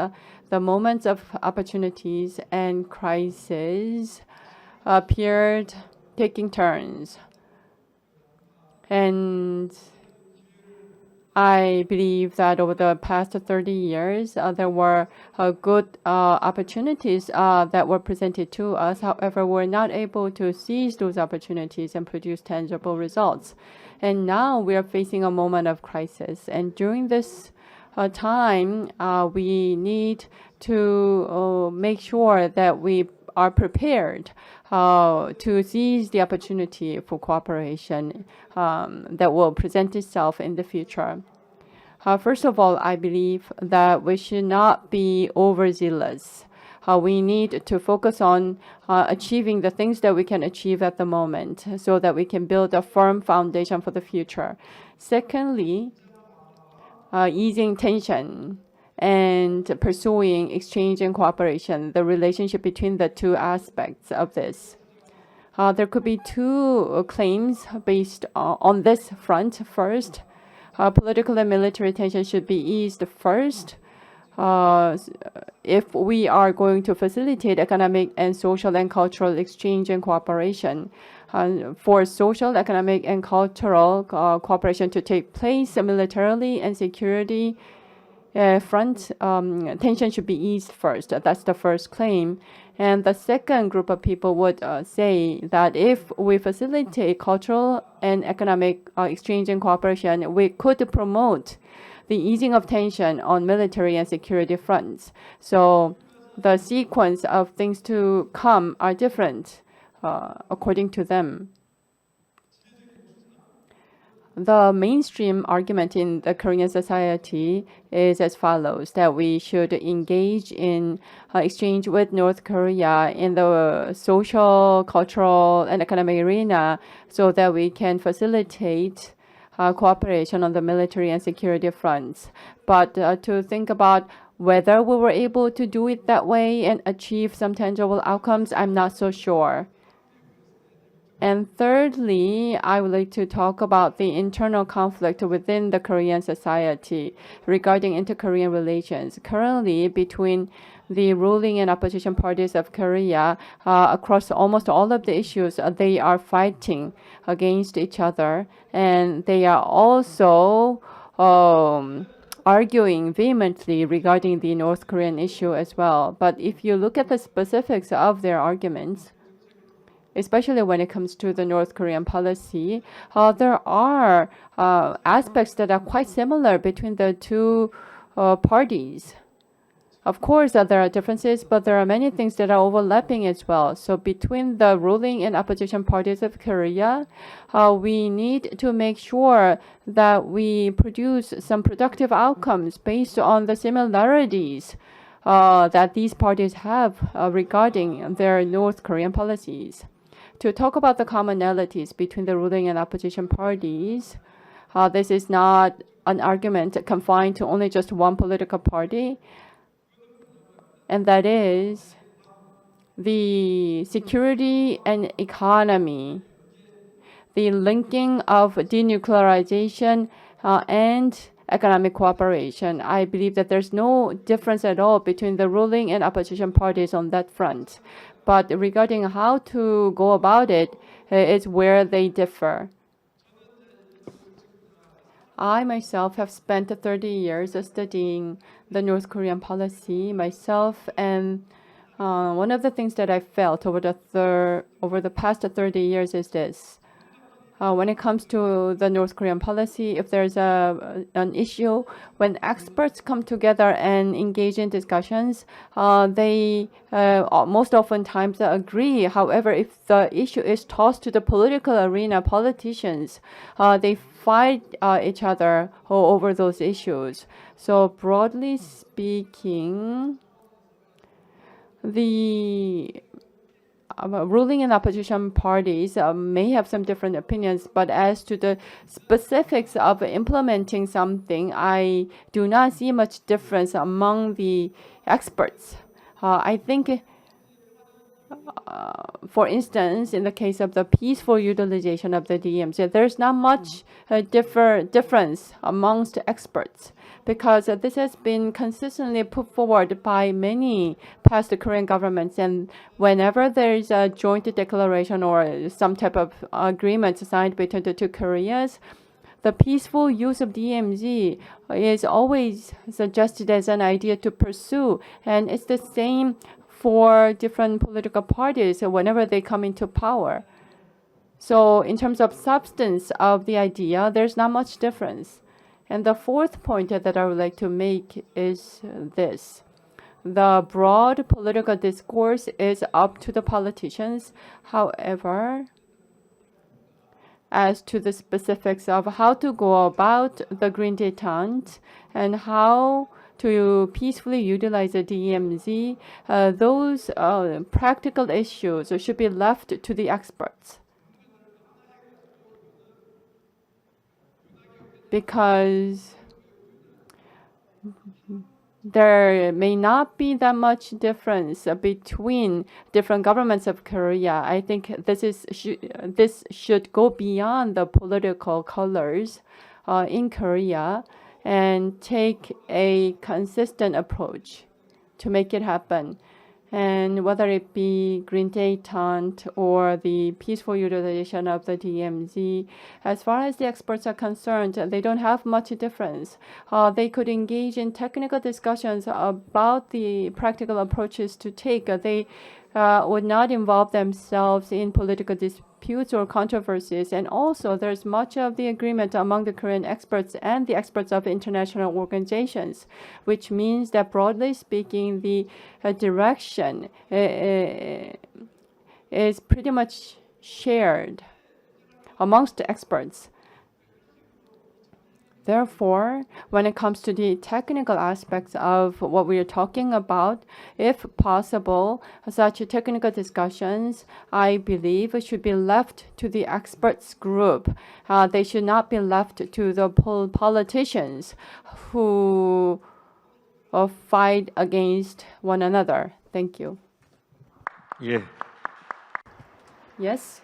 the moments of opportunities and crises appeared taking turns. And I believe that over the past 30 years, there were good opportunities that were presented to us. However, we're not able to seize those opportunities and produce tangible results. And now we are facing a moment of crisis. And during this time, we need to make sure that we are prepared to seize the opportunity for cooperation that will present itself in the future. First of all, I believe that we should not be overzealous. We need to focus on achieving the things that we can achieve at the moment so that we can build a firm foundation for the future. Secondly, easing tension and pursuing exchange and cooperation, the relationship between the two aspects of this. There could be two claims based on this front. First, political and military tension should be eased first. If we are going to facilitate economic and social and cultural exchange and cooperation, for social, economic, and cultural cooperation to take place militarily and security front, tension should be eased first. That's the first claim. And the second group of people would say that if we facilitate cultural and economic exchange and cooperation, we could promote the easing of tension on military and security fronts. So the sequence of things to come are different according to them. The mainstream argument in the Korean society is as follows, that we should engage in exchange with North Korea in the social, cultural, and economic arena so that we can facilitate cooperation on the military and security fronts. But to think about whether we were able to do it that way and achieve some tangible outcomes, I'm not so sure. And thirdly, I would like to talk about the internal conflict within the Korean society regarding inter-Korean relations. Currently, between the ruling and opposition parties of Korea, across almost all of the issues, they are fighting against each other, and they are also arguing vehemently regarding the North Korean issue as well. But if you look at the specifics of their arguments, especially when it comes to the North Korean policy, there are aspects that are quite similar between the two parties. Of course, there are differences, but there are many things that are overlapping as well. So between the ruling and opposition parties of Korea, we need to make sure that we produce some productive outcomes based on the similarities that these parties have regarding their North Korean policies. To talk about the commonalities between the ruling and opposition parties, this is not an argument confined to only just one political party, and that is the security and economy, the linking of denuclearization and economic cooperation. I believe that there's no difference at all between the ruling and opposition parties on that front. But regarding how to go about it is where they differ. I myself have spent 30 years studying the North Korean policy myself, and one of the things that I felt over the past 30 years is this. When it comes to the North Korean policy, if there's an issue, when experts come together and engage in discussions, they most oftentimes agree. However, if the issue is tossed to the political arena, politicians, they fight each other over those issues. So broadly speaking, the ruling and opposition parties may have some different opinions, but as to the specifics of implementing something, I do not see much difference among the experts. I think, for instance, in the case of the peaceful utilization of the DMZ, there's not much difference amongst experts, because this has been consistently put forward by many past Korean governments. And whenever there is a joint declaration or some type of agreement signed between the two Koreas, the peaceful use of DMZ is always suggested as an idea to pursue. And it's the same for different political parties whenever they come into power. So in terms of substance of the idea, there's not much difference. And the fourth point that I would like to make is this. The broad political discourse is up to the politicians. However, as to the specifics of how to go about the Green Detente and how to peacefully utilize the DMZ, those practical issues should be left to the experts. Because there may not be that much difference between different governments of Korea. I think this should go beyond the political colors in Korea and take a consistent approach to make it happen. And whether it be Green Detente or the peaceful utilization of the DMZ, as far as the experts are concerned, they don't have much difference. They could engage in technical discussions about the practical approaches to take. They would not involve themselves in political disputes or controversies. And also, there's much of the agreement among the Korean experts and the experts of international organizations, which means that broadly speaking, the direction is pretty much shared amongst the experts. Therefore, when it comes to the technical aspects of what we are talking about, if possible, such technical discussions, I believe, should be left to the experts group. They should not be left to the politicians who fight against one another. Thank you. 예. Yes?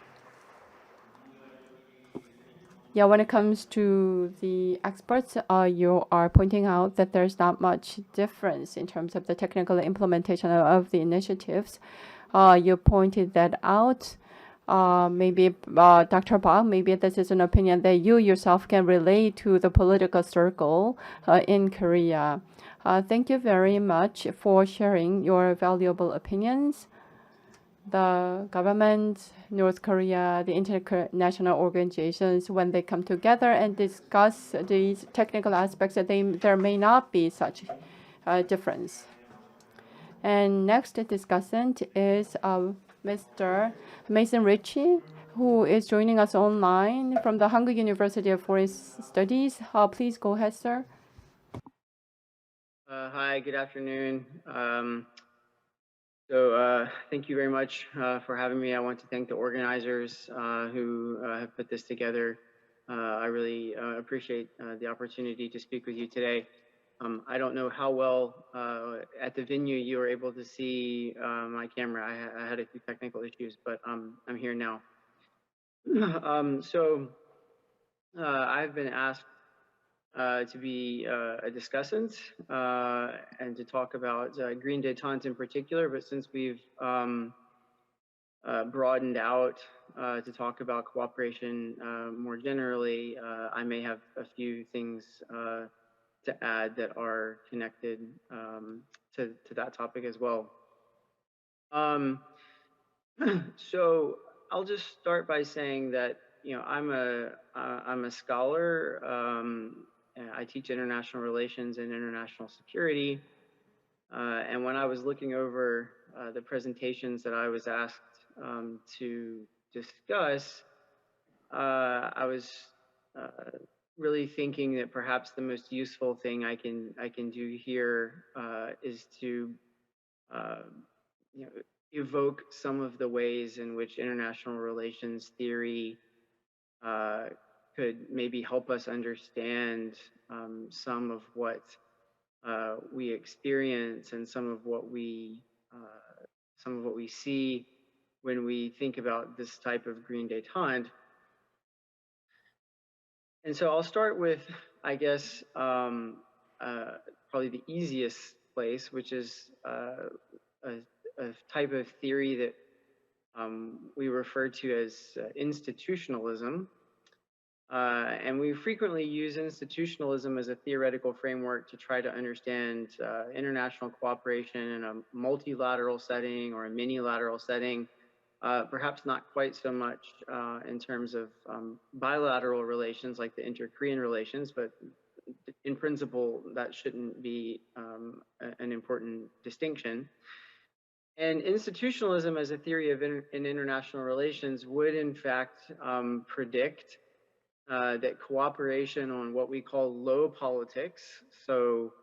Yeah, when it comes to the experts, you are pointing out that there's not much difference in terms of the technical implementation of the initiatives. You pointed that out. Maybe Dr. Bach, maybe this is an opinion that you yourself can relate to the political circle in Korea. Thank you very much for sharing your valuable opinions. The government, North Korea, the international organizations, when they come together and discuss these technical aspects, that there may not be such a difference. And next discussant is Mr. Mason Ritchie, who is joining us online from the Hankuk University of Foreign Studies. Please go ahead, sir. Hi, good afternoon. Thank you very much for having me. I want to thank the organizers who have put this together. I really appreciate the opportunity to speak with you today. I don't know how well at the venue you were able to see my camera. I had a few technical issues, but I'm here now. I've been asked to be a discussant and to talk about green détente in particular, but since we've broadened out to talk about cooperation more generally, I may have a few things to add that are connected to that topic as well. So I'll just start by saying that I'm a scholar. I teach international relations and international security. And when I was looking over the presentations that I was asked to discuss, I was really thinking that perhaps the most useful thing I can do here is to evoke some of the ways in which international relations theory could maybe help us understand some of what we experience and some of what we see when we think about this type of green détente. And so I'll start with, I guess, probably the easiest place, which is a type of theory that we refer to as institutionalism. And we frequently use institutionalism as a theoretical framework to try to understand international cooperation in a multilateral setting or a minilateral setting, perhaps not quite so much in terms of bilateral relations like the inter-Korean relations, but in principle, that shouldn't be an important distinction. And institutionalism as a theory of in international relations would in fact predict that cooperation on what we call low politics, so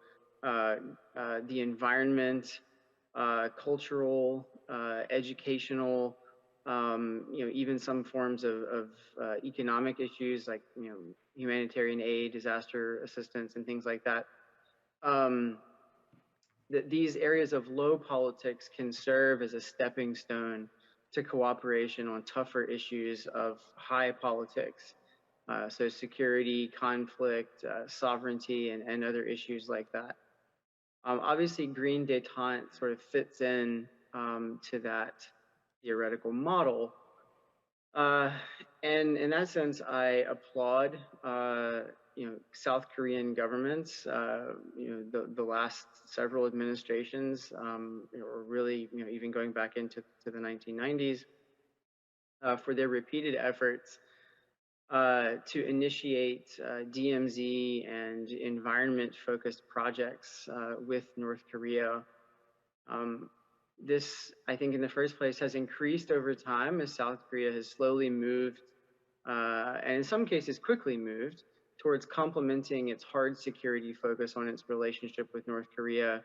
the environment, cultural, educational, even some forms of economic issues like humanitarian aid, disaster assistance, and things like that. That these areas of low politics can serve as a stepping stone to cooperation on tougher issues of high politics. So security, conflict, sovereignty, and other issues like that. Obviously, green détente sort of fits in to that theoretical model. And in that sense, I applaud South Korean governments, the last several administrations, or really even going back into the 1990s, for their repeated efforts to initiate DMZ and environment-focused projects with North Korea. This, I think, in the first place, has increased over time as South Korea has slowly moved, and in some cases quickly moved, towards complementing its hard security focus on its relationship with North Korea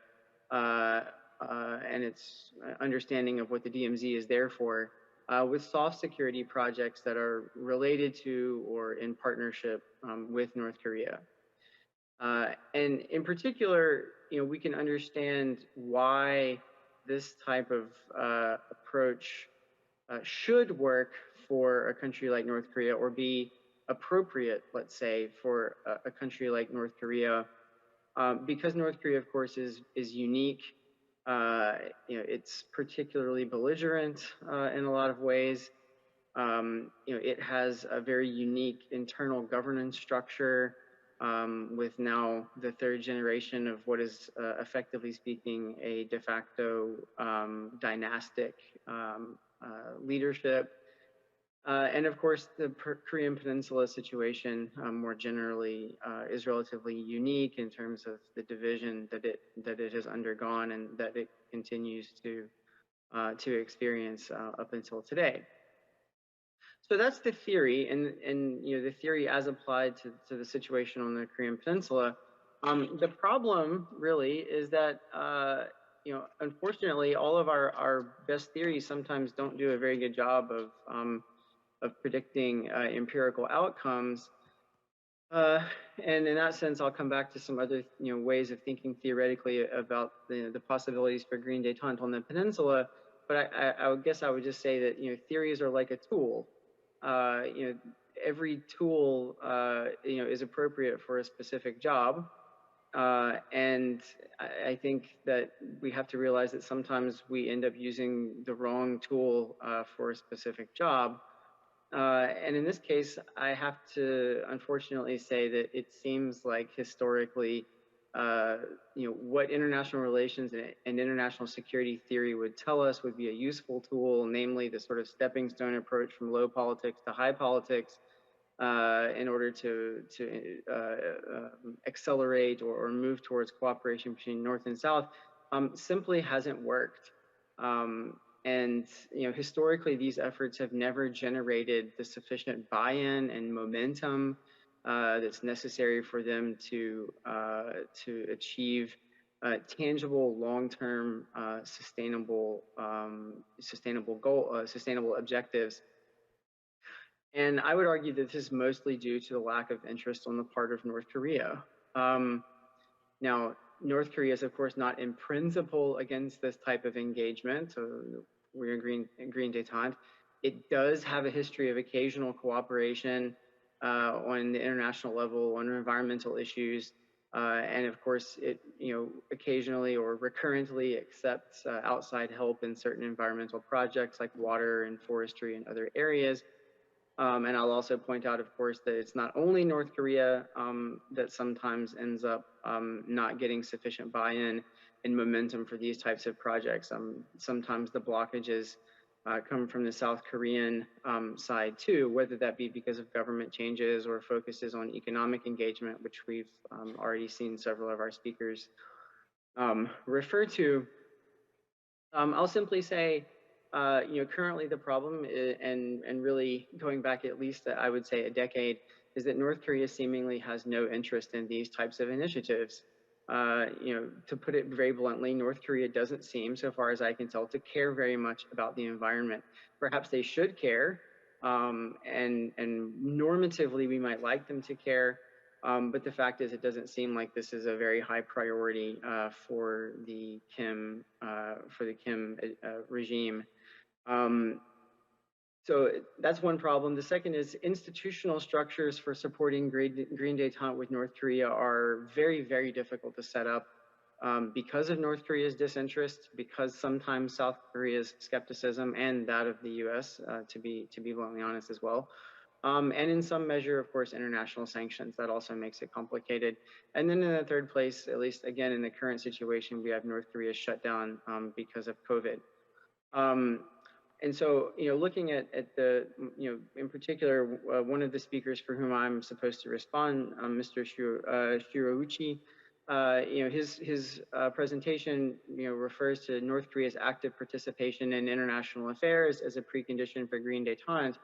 and its understanding of what the DMZ is there for, with soft security projects that are related to or in partnership with North Korea. And in particular, we can understand why this type of approach should work for a country like North Korea, or be appropriate, let's say, for a country like North Korea, because North Korea, of course, is unique. It's particularly belligerent in a lot of ways. It has a very unique internal governance structure, with now the third generation of what is, effectively speaking, a de facto dynastic leadership. And of course, the Korean Peninsula situation more generally is relatively unique in terms of the division that it has undergone and that it continues to experience up until today. So that's the theory, and the theory as applied to the situation on the Korean Peninsula. The problem really is that unfortunately, all of our best theories sometimes don't do a very good job of predicting empirical outcomes. And in that sense, I'll come back to some other ways of thinking theoretically about the possibilities for green détente on the peninsula. But I would guess I would just say that theories are like a tool. Every tool is appropriate for a specific job. And I think that we have to realize that sometimes we end up using the wrong tool for a specific job. And in this case, I have to unfortunately say that it seems like historically, what international relations and international security theory would tell us would be a useful tool, namely the sort of stepping stone approach from low politics to high politics, in order to accelerate or move towards cooperation between North and South, simply hasn't worked. And historically, these efforts have never generated the sufficient buy-in and momentum that's necessary for them to achieve tangible, long-term, sustainable objectives. And I would argue that this is mostly due to the lack of interest on the part of North Korea. Now, North Korea is, of course, not in principle against this type of engagement. So we're in green détente. It does have a history of occasional cooperation on the international level on environmental issues. And of course, it occasionally or recurrently accepts outside help in certain environmental projects like water and forestry and other areas. And I'll also point out, of course, that it's not only North Korea that sometimes ends up not getting sufficient buy-in and momentum for these types of projects. Sometimes the blockages come from the South Korean side too, whether that be because of government changes or focuses on economic engagement, which we've already seen several of our speakers refer to. I'll simply say, currently the problem is, and really going back at least, I would say, a decade, is that North Korea seemingly has no interest in these types of initiatives. To put it very bluntly, North Korea doesn't seem, so far as I can tell, to care very much about the environment. Perhaps they should care, and normatively we might like them to care, but the fact is it doesn't seem like this is a very high priority for the Kim regime. So that's one problem. The second is institutional structures for supporting green détente with North Korea are very, very difficult to set up because of North Korea's disinterest, because sometimes South Korea's skepticism, and that of the US, to be bluntly honest as well. And in some measure, of course, international sanctions. That also makes it complicated. And then in the third place, at least again in the current situation, we have North Korea shut down because of COVID. And so, looking at the, in particular, one of the speakers for whom I'm supposed to respond, Mr. Shirouchi, his presentation, refers to North Korea's active participation in international affairs as a precondition for green détente.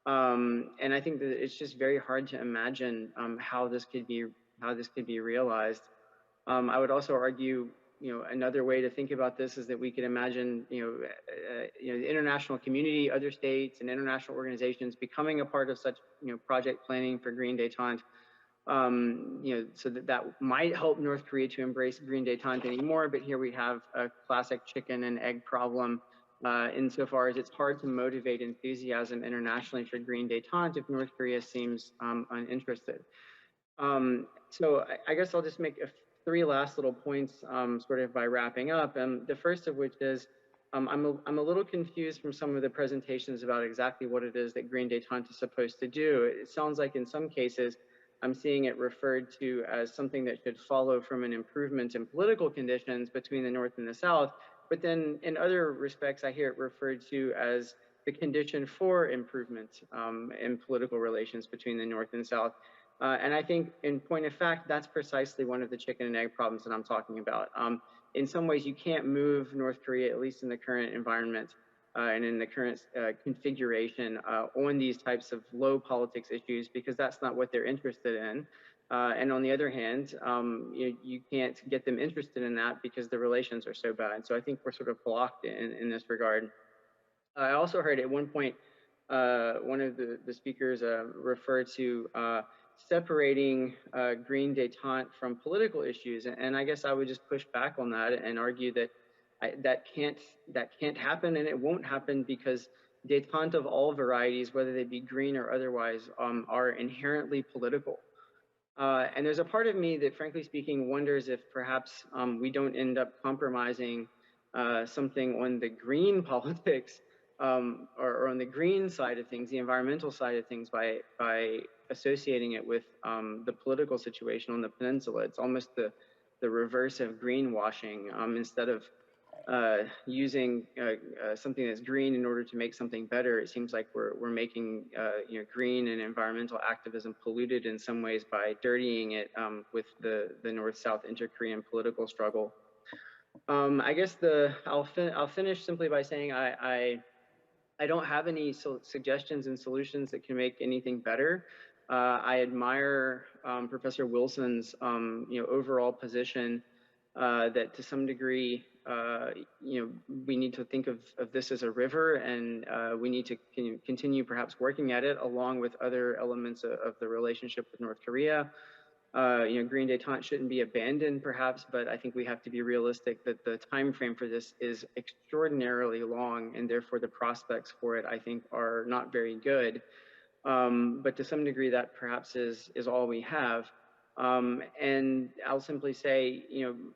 And I think that it's just very hard to imagine how this could be realized. I would also argue, another way to think about this is that we could imagine, the international community, other states, and international organizations becoming a part of such, project planning for green détente. So that might help North Korea to embrace green détente anymore. But here we have a classic chicken and egg problem, insofar as it's hard to motivate enthusiasm internationally for green détente if North Korea seems uninterested. So I guess I'll just make three last little points, sort of by wrapping up. The first of which is, I'm a little confused from some of the presentations about exactly what it is that green détente is supposed to do. It sounds like in some cases, I'm seeing it referred to as something that should follow from an improvement in political conditions between the North and the South. But then in other respects, I hear it referred to as the condition for improvement in political relations between the North and South. And I think, in point of fact, that's precisely one of the chicken and egg problems that I'm talking about. In some ways, you can't move North Korea, at least in the current environment and in the current configuration, on these types of low politics issues, because that's not what they're interested in. And on the other hand, you can't get them interested in that because the relations are so bad. So I think we're sort of blocked in this regard. I also heard at one point, one of the speakers referred to separating green détente from political issues, and I guess I would just push back on that and argue that that can't happen, and it won't happen because détente of all varieties, whether they be green or otherwise, are inherently political. And there's a part of me that, frankly speaking, wonders if perhaps we don't end up compromising something on the green politics, or on the green side of things, the environmental side of things, by associating it with the political situation on the peninsula. It's almost the reverse of greenwashing. Instead of using something that's green in order to make something better, it seems like we're making green and environmental activism polluted in some ways by dirtying it with the North-South inter-Korean political struggle. I guess I'll finish simply by saying I don't have any suggestions and solutions that can make anything better. I admire Professor Wilson's overall position that to some degree we need to think of this as a river, and we need to continue perhaps working at it along with other elements of the relationship with North Korea. Green détente shouldn't be abandoned, perhaps, but I think we have to be realistic that the time frame for this is extraordinarily long, and therefore the prospects for it, I think, are not very good. But to some degree, that perhaps is all we have. And I'll simply say,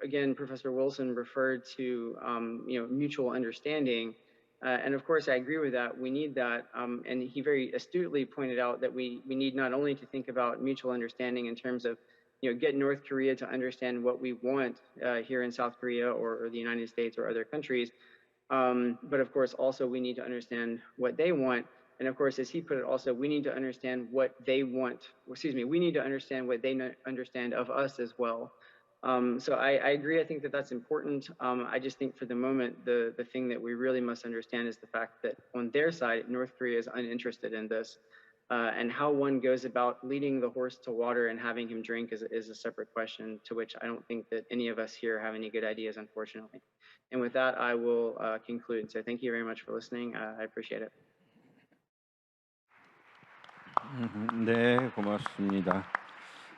again, Professor Wilson referred to, mutual understanding. And of course, I agree with that. We need that. And he very astutely pointed out that we need not only to think about mutual understanding in terms of, get North Korea to understand what we want here in South Korea or the United States or other countries. But of course, also we need to understand what they want. And of course, as he put it also, we need to understand what they want. We need to understand what they understand of us as well. So I agree. I think that that's important. I just think for the moment, the thing that we really must understand is the fact that on their side, North Korea is uninterested in this. And how one goes about leading the horse to water and having him drink is a separate question, to which I don't think that any of us here have any good ideas, unfortunately. And with that, I will conclude. So thank you very much for listening. I appreciate it. 네, 고맙습니다.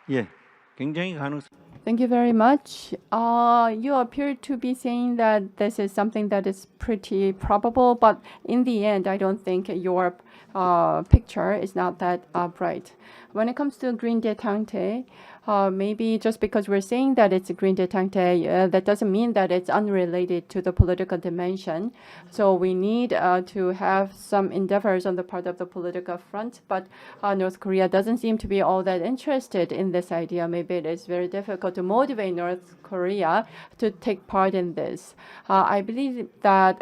예, 굉장히 가능성. Thank you very much. You appear to be saying that this is something that is pretty probable, but in the end, I don't think your picture is not that bright. When it comes to green détente, maybe just because we're saying that it's a green détente, that doesn't mean that it's unrelated to the political dimension. So we need to have some endeavors on the part of the political front, but North Korea doesn't seem to be all that interested in this idea. Maybe it is very difficult to motivate North Korea to take part in this. I believe that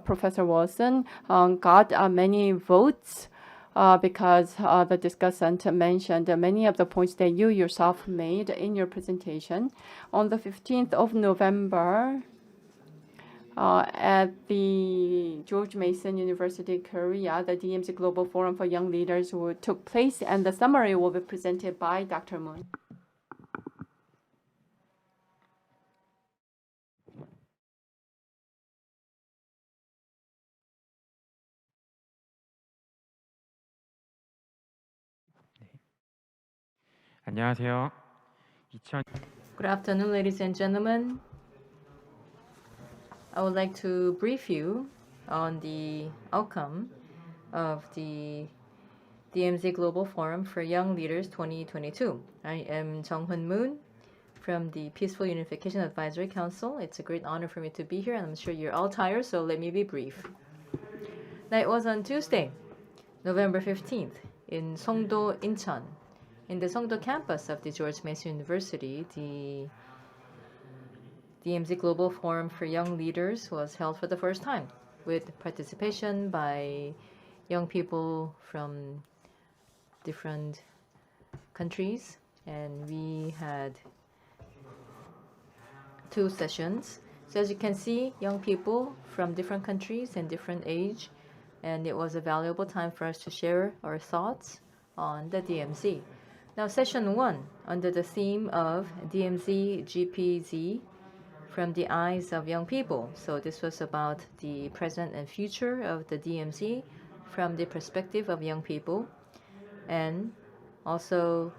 Professor Wilson got many votes because the discussant mentioned many of the points that you yourself made in your presentation. On the 15th of November, At the George Mason University, Korea, the DMZ Global Forum for Young Leaders took place, and the summary will be presented by Dr. Moon. 안녕하세요. Good afternoon, ladies and gentlemen. I would like to brief you on the outcome of the DMZ Global Forum for Young Leaders 2022. I am Jung-Hoon Moon from the Peaceful Unification Advisory Council. It's a great honor for me to be here, and I'm sure you're all tired, so let me be brief. Now, it was on Tuesday, November 15th, in Songdo, Incheon. In the Songdo campus of the George Mason University, the DMZ Global Forum for Young Leaders was held for the first time, with participation by young people from different countries, and we had 2 sessions. So as you can see, young people from different countries and different age, and it was a valuable time for us to share our thoughts on the DMZ. Now, session 1, under the theme of DMZ GPZ from the eyes of young people. So this was about the present and future of the DMZ from the perspective of young people. And also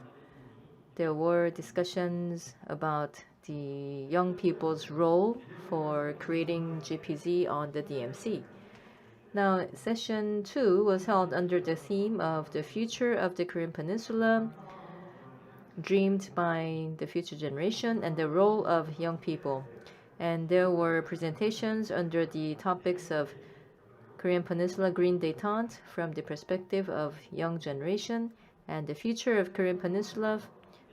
there were discussions about the young people's role for creating GPZ on the DMZ. Now, session 2 was held under the theme of the future of the Korean Peninsula, dreamed by the future generation, and the role of young people. And there were presentations under the topics of Korean Peninsula Green Detente from the perspective of young generation, and the future of Korean Peninsula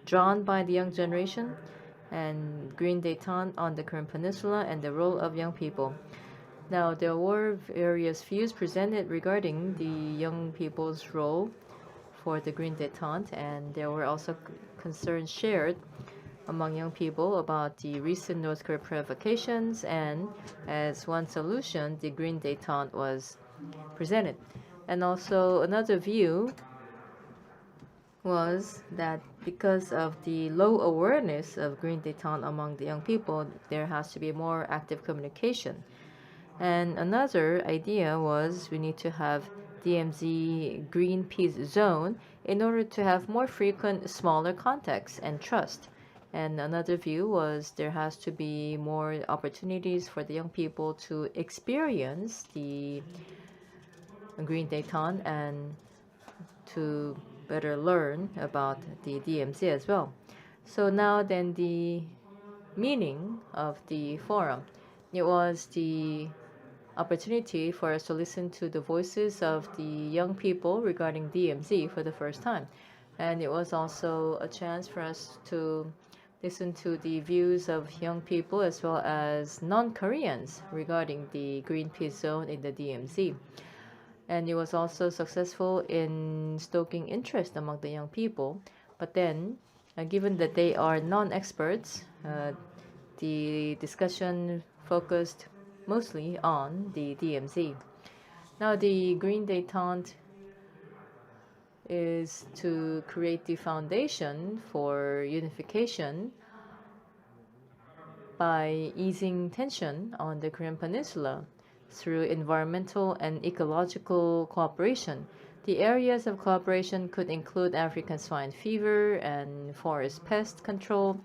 drawn by the young generation, and Green Detente on the Korean Peninsula and the role of young people. Now, there were various views presented regarding the young people's role for the Green Detente, and there were also concerns shared among young people about the recent North Korea provocations, and as one solution, the Green Detente was presented. And also another view was that because of the low awareness of Green Detente among the young people, there has to be more active communication. And another idea was we need to have DMZ Green Peace Zone in order to have more frequent, smaller contacts and trust. And another view was there has to be more opportunities for the young people to experience the Green Detente and to better learn about the DMZ as well. So now then, the meaning of the forum. It was the opportunity for us to listen to the voices of the young people regarding DMZ for the first time. And it was also a chance for us to listen to the views of young people as well as non-Koreans regarding the Green Peace Zone in the DMZ. And it was also successful in stoking interest among the young people. But then, given that they are non-experts, the discussion focused mostly on the DMZ. Now, the Green Detente is to create the foundation for unification by easing tension on the Korean Peninsula through environmental and ecological cooperation. The areas of cooperation could include African swine fever and forest pest control,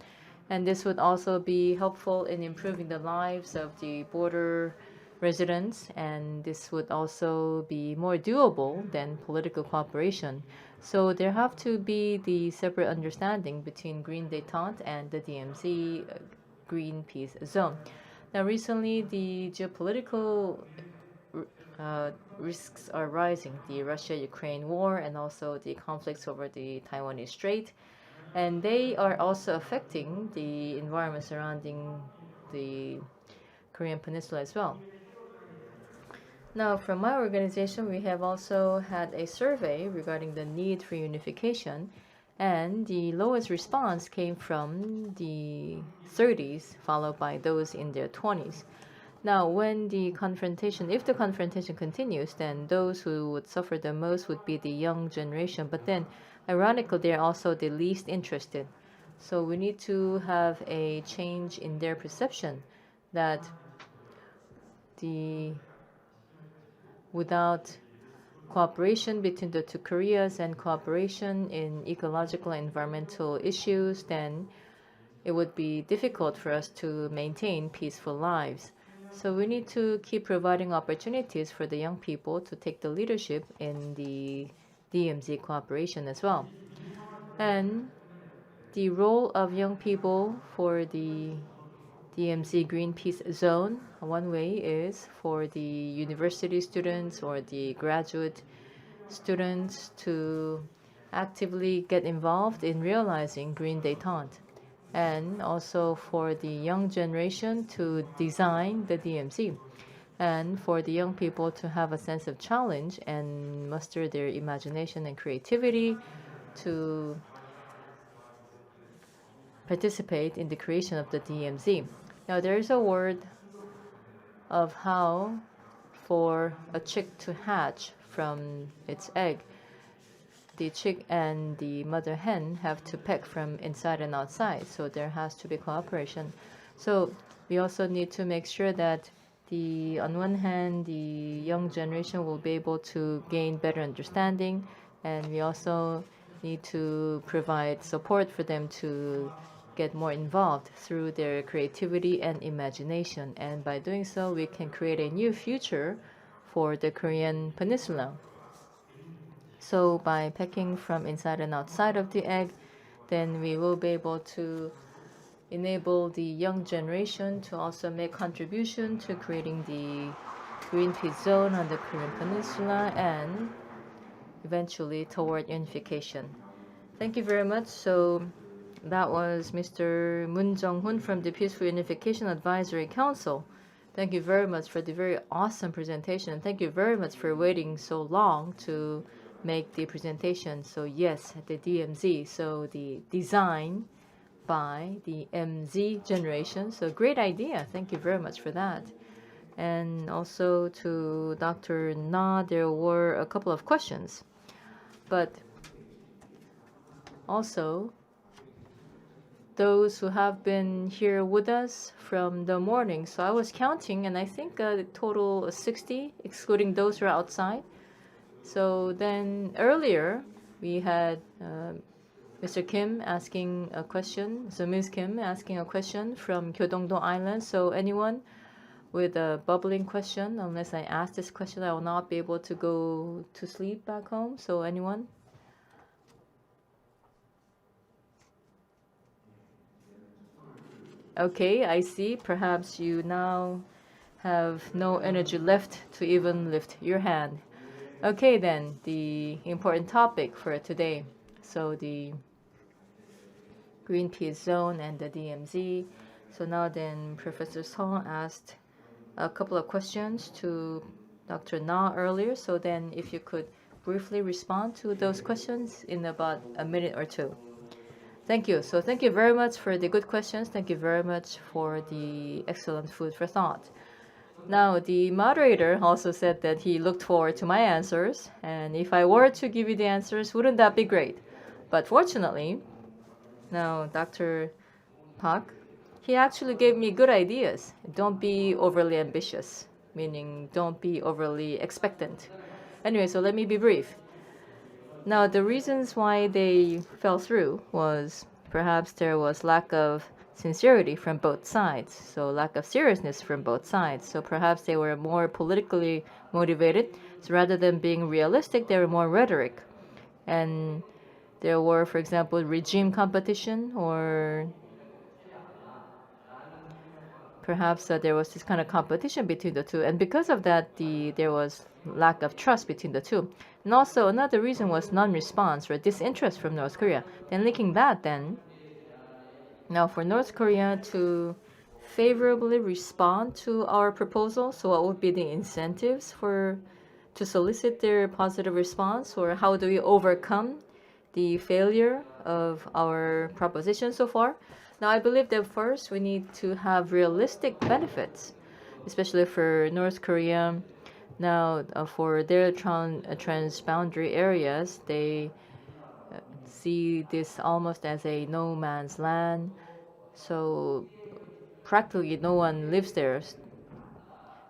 and this would also be helpful in improving the lives of the border residents, and this would also be more doable than political cooperation. So there have to be the separate understanding between Green Detente and the DMZ Green Peace Zone. Now, recently, the geopolitical risks are rising, the Russia-Ukraine war and also the conflicts over the Taiwanese Strait, and they are also affecting the environment surrounding the Korean Peninsula as well. Now, from my organization, we have also had a survey regarding the need for unification, and the lowest response came from the 30s, followed by those in their 20s. Now, when the confrontation, if the confrontation continues, then those who would suffer the most would be the young generation. But then, ironically, they're also the least interested. So we need to have a change in their perception that the without cooperation between the two Koreas and cooperation in ecological and environmental issues, then it would be difficult for us to maintain peaceful lives. So we need to keep providing opportunities for the young people to take the leadership in the DMZ cooperation as well. And the role of young people for the DMZ Green Peace Zone, one way is for the university students or the graduate students to actively get involved in realizing Green Detente, and also for the young generation to design the DMZ, and for the young people to have a sense of challenge and muster their imagination and creativity to participate in the creation of the DMZ. Now, there is a word of how for a chick to hatch from its egg. The chick and the mother hen have to peck from inside and outside, so there has to be cooperation. So we also need to make sure that on one hand, the young generation will be able to gain better understanding, and we also need to provide support for them to get more involved through their creativity and imagination. And by doing so, we can create a new future for the Korean Peninsula. So by pecking from inside and outside of the egg, then we will be able to enable the young generation to also make contribution to creating the Green Peace Zone on the Korean Peninsula and eventually toward unification. Thank you very much. So that was Mr. Moon Jung-hoon from the Peaceful Unification Advisory Council. Thank you very much for the very awesome presentation. And thank you very much for waiting so long to make the presentation. So yes, the DMZ, so the design by the MZ generation. So great idea. Thank you very much for that. And also to Dr. Na, there were a couple of questions. But also, those who have been here with us from the morning. So I was counting, and I think a total of 60, excluding those who are outside. So then earlier, we had Mr. Kim asking a question, so Ms. Kim asking a question from Gyeodongdo Island. So anyone with a bubbling question, unless I ask this question, I will not be able to go to sleep back home. So anyone? Okay, I see. Perhaps you now have no energy left to even lift your hand. Okay, then, the important topic for today. So the Green Peace Zone and the DMZ. So now then, Professor Song asked a couple of questions to Dr. Na earlier. So then if you could briefly respond to those questions in about a minute or two. Thank you. So thank you very much for the good questions. Thank you very much for the excellent food for thought. Now, the moderator also said that he looked forward to my answers, and if I were to give you the answers, wouldn't that be great? But fortunately, now Dr. Park, he actually gave me good ideas. Don't be overly ambitious, meaning don't be overly expectant. Anyway, so let me be brief. Now, the reasons why they fell through was perhaps there was lack of sincerity from both sides, so lack of seriousness from both sides. So perhaps they were more politically motivated. So rather than being realistic, they were more rhetoric. And there were, for example, regime competition, or perhaps there was this kind of competition between the two. And because of that, there was lack of trust between the two. And also another reason was non-response or disinterest from North Korea. Then linking that then, now for North Korea to favorably respond to our proposal, so what would be the incentives to solicit their positive response, or how do we overcome the failure of our proposition so far? Now I believe that first we need to have realistic benefits. especially for North Korea. Now, for their transboundary areas, they see this almost as a no man's land. So practically no one lives there.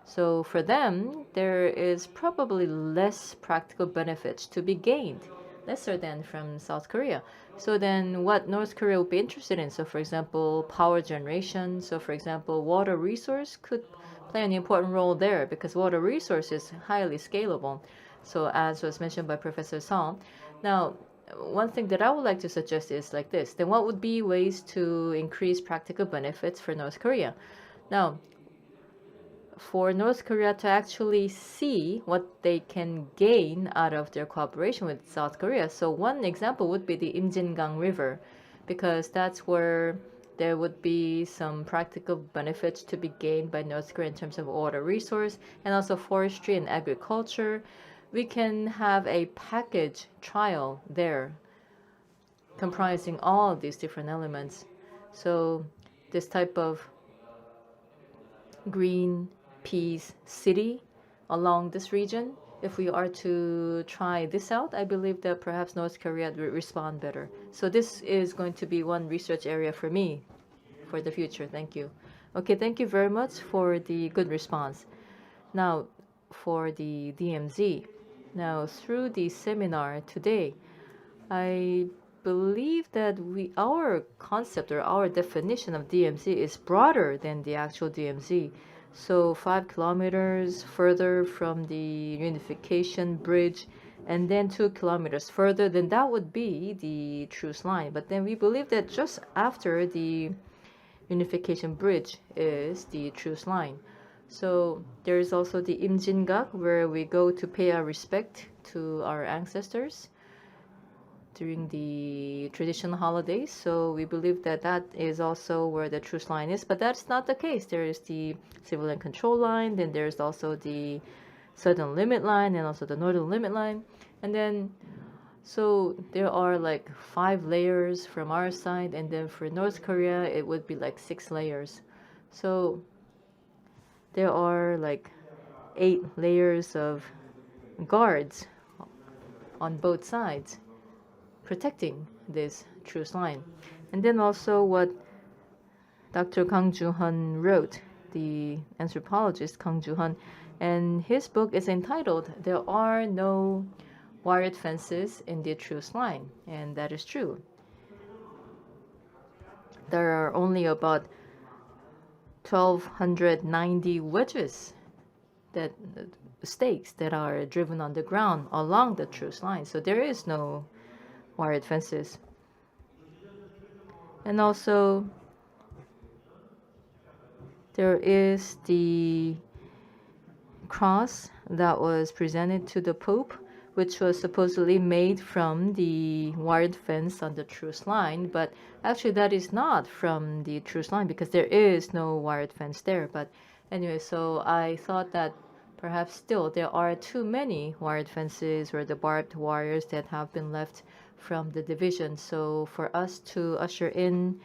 So for them, there is probably less practical benefits to be gained, lesser than from South Korea. So then what North Korea would be interested in, so for example, power generation, so for example, water resource could play an important role there because water resource is highly scalable. So as was mentioned by Professor Song. Now, one thing that I would like to suggest is like this. Then what would be ways to increase practical benefits for North Korea? Now, for North Korea to actually see what they can gain out of their cooperation with South Korea. So one example would be the Imjingang River, because that's where there would be some practical benefits to be gained by North Korea in terms of water resource and also forestry and agriculture. We can have a package trial there comprising all of these different elements. So this type of green peace city along this region. If we are to try this out, I believe that perhaps North Korea will respond better. So this is going to be one research area for me for the future. Thank you. Okay, thank you very much for the good response. Now, for the DMZ. Now, through the seminar today, I believe that our concept or our definition of DMZ is broader than the actual DMZ. So 5 kilometers further from the unification bridge and then 2 kilometers further, then that would be the truce line. But then we believe that just after the unification bridge is the truce line. So there is also the Imjingak, where we go to pay our respect to our ancestors during the traditional holidays. So we believe that that is also where the truce line is, but that's not the case. There is the civilian control line, then there's also the southern limit line and also the northern limit line. And then, so there are like 5 layers from our side, and then for North Korea, it would be like 6 layers. So there are like 8 layers of guards on both sides protecting this truce line. And then also what Dr. Kang Joo-hun wrote, the anthropologist Kang Joo-hun, and his book is entitled "There Are No Wired Fences in the Truce Line," and that is true. There are only about 1,290 wedges, that stakes that are driven on the ground along the truce line. So there is no wired fences. And also there is the cross that was presented to the Pope, which was supposedly made from the wired fence on the truce line, but actually that is not from the truce line because there is no wired fence there. But anyway, so I thought that perhaps still there are too many wired fences or the barbed wires that have been left from the division. So for us to usher in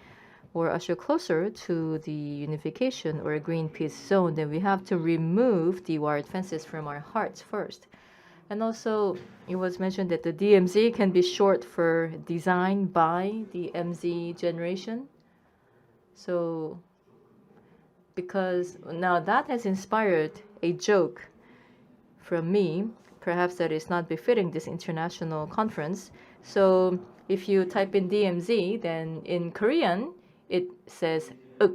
or usher closer to the unification or green peace zone, then we have to remove the wired fences from our hearts first. And also, it was mentioned that the DMZ can be short for designed by the MZ generation. So, because now that has inspired a joke from me, perhaps that is not befitting this international conference. So, if you type in DMZ, then in Korean, it says uk.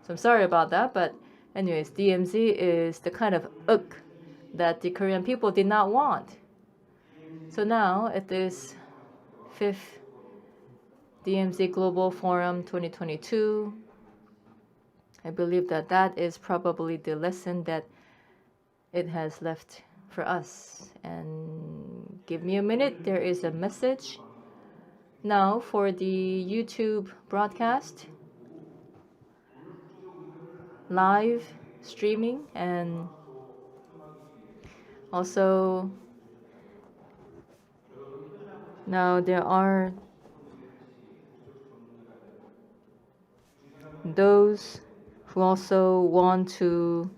So I'm sorry about that, but anyways, DMZ is the kind of uk that the Korean people did not want. So now at this 5th DMZ Global Forum 2022, I believe that that is probably the lesson that it has left for us. And give me a minute, there is a message. Now for the YouTube broadcast, live streaming, and also now there are those who also want to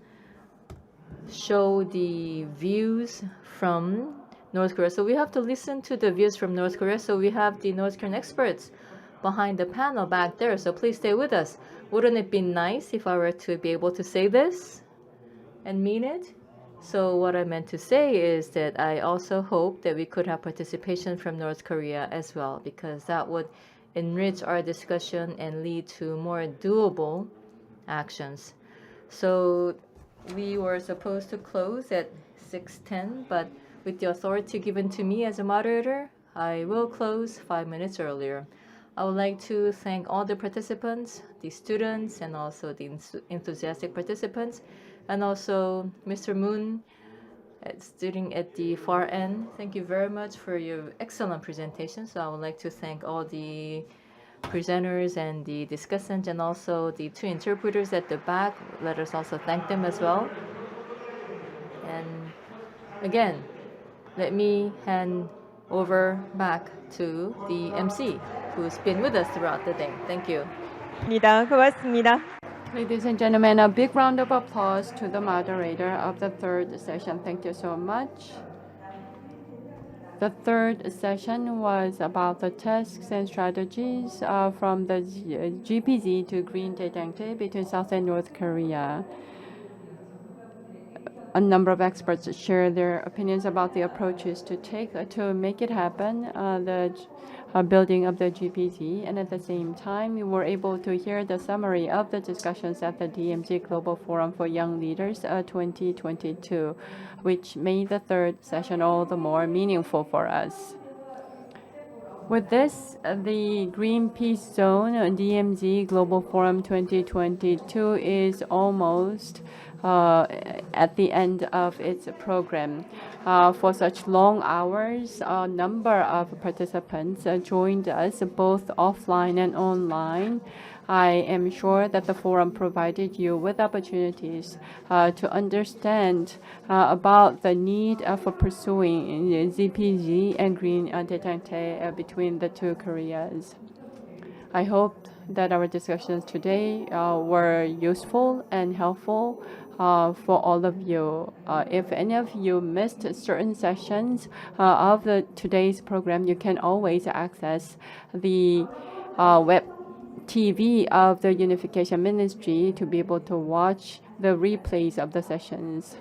show the views from North Korea. So we have to listen to the views from North Korea. So we have the North Korean experts behind the panel back there. So please stay with us. Wouldn't it be nice if I were to be able to say this and mean it? So what I meant to say is that I also hope that we could have participation from North Korea as well, because that would enrich our discussion and lead to more doable actions. So we were supposed to close at 6:10, but with the authority given to me as a moderator, I will close 5 minutes earlier. I would like to thank all the participants, the students, and also the enthusiastic participants, and also Mr. Moon, sitting at the far end. Thank you very much for your excellent presentation. So I would like to thank all the presenters and the discussants, and also the two interpreters at the back. Let us also thank them as well. And again, let me hand over back to the MC, who's been with us throughout the day. Thank you. 고맙습니다. Ladies and gentlemen, a big round of applause to the moderator of the third session. Thank you so much. The third session was about the tasks and strategies from the GPZ to Green Detente between South and North Korea. A number of experts share their opinions about the approaches to take to make it happen, the building of the GPZ, and at the same time, we were able to hear the summary of the discussions at the DMZ Global Forum for Young Leaders 2022, which made the third session all the more meaningful for us. With this, the Green Peace Zone DMZ Global Forum 2022 is almost at the end of its program. For such long hours, a number of participants joined us both offline and online. I am sure that the forum provided you with opportunities to understand about the need for pursuing ZPG and Green Detente between the two Koreas. I hope that our discussions today were useful and helpful for all of you. If any of you missed certain sessions of today's program, you can always access the web TV of the Unification Ministry to be able to watch the replays of the sessions.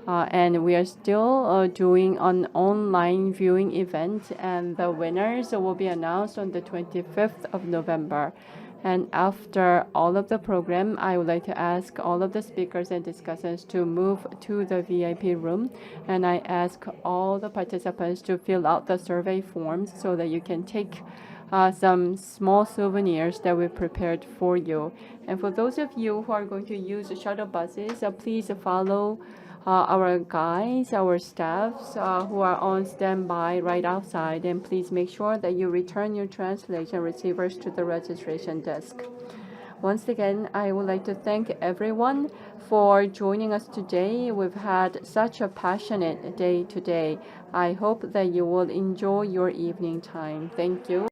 And we are still doing an online viewing event, and the winners will be announced on the 25th of November. And after all of the program, I would like to ask all of the speakers and discussants to move to the VIP room. And I ask all the participants to fill out the survey forms so that you can take some small souvenirs that we prepared for you. And for those of you who are going to use shuttle buses, please follow our guides, our staffs who are on standby right outside, and please make sure that you return your translation receivers to the registration desk. Once again, I would like to thank everyone for joining us today. We've had such a passionate day today. I hope that you will enjoy your evening time. Thank you.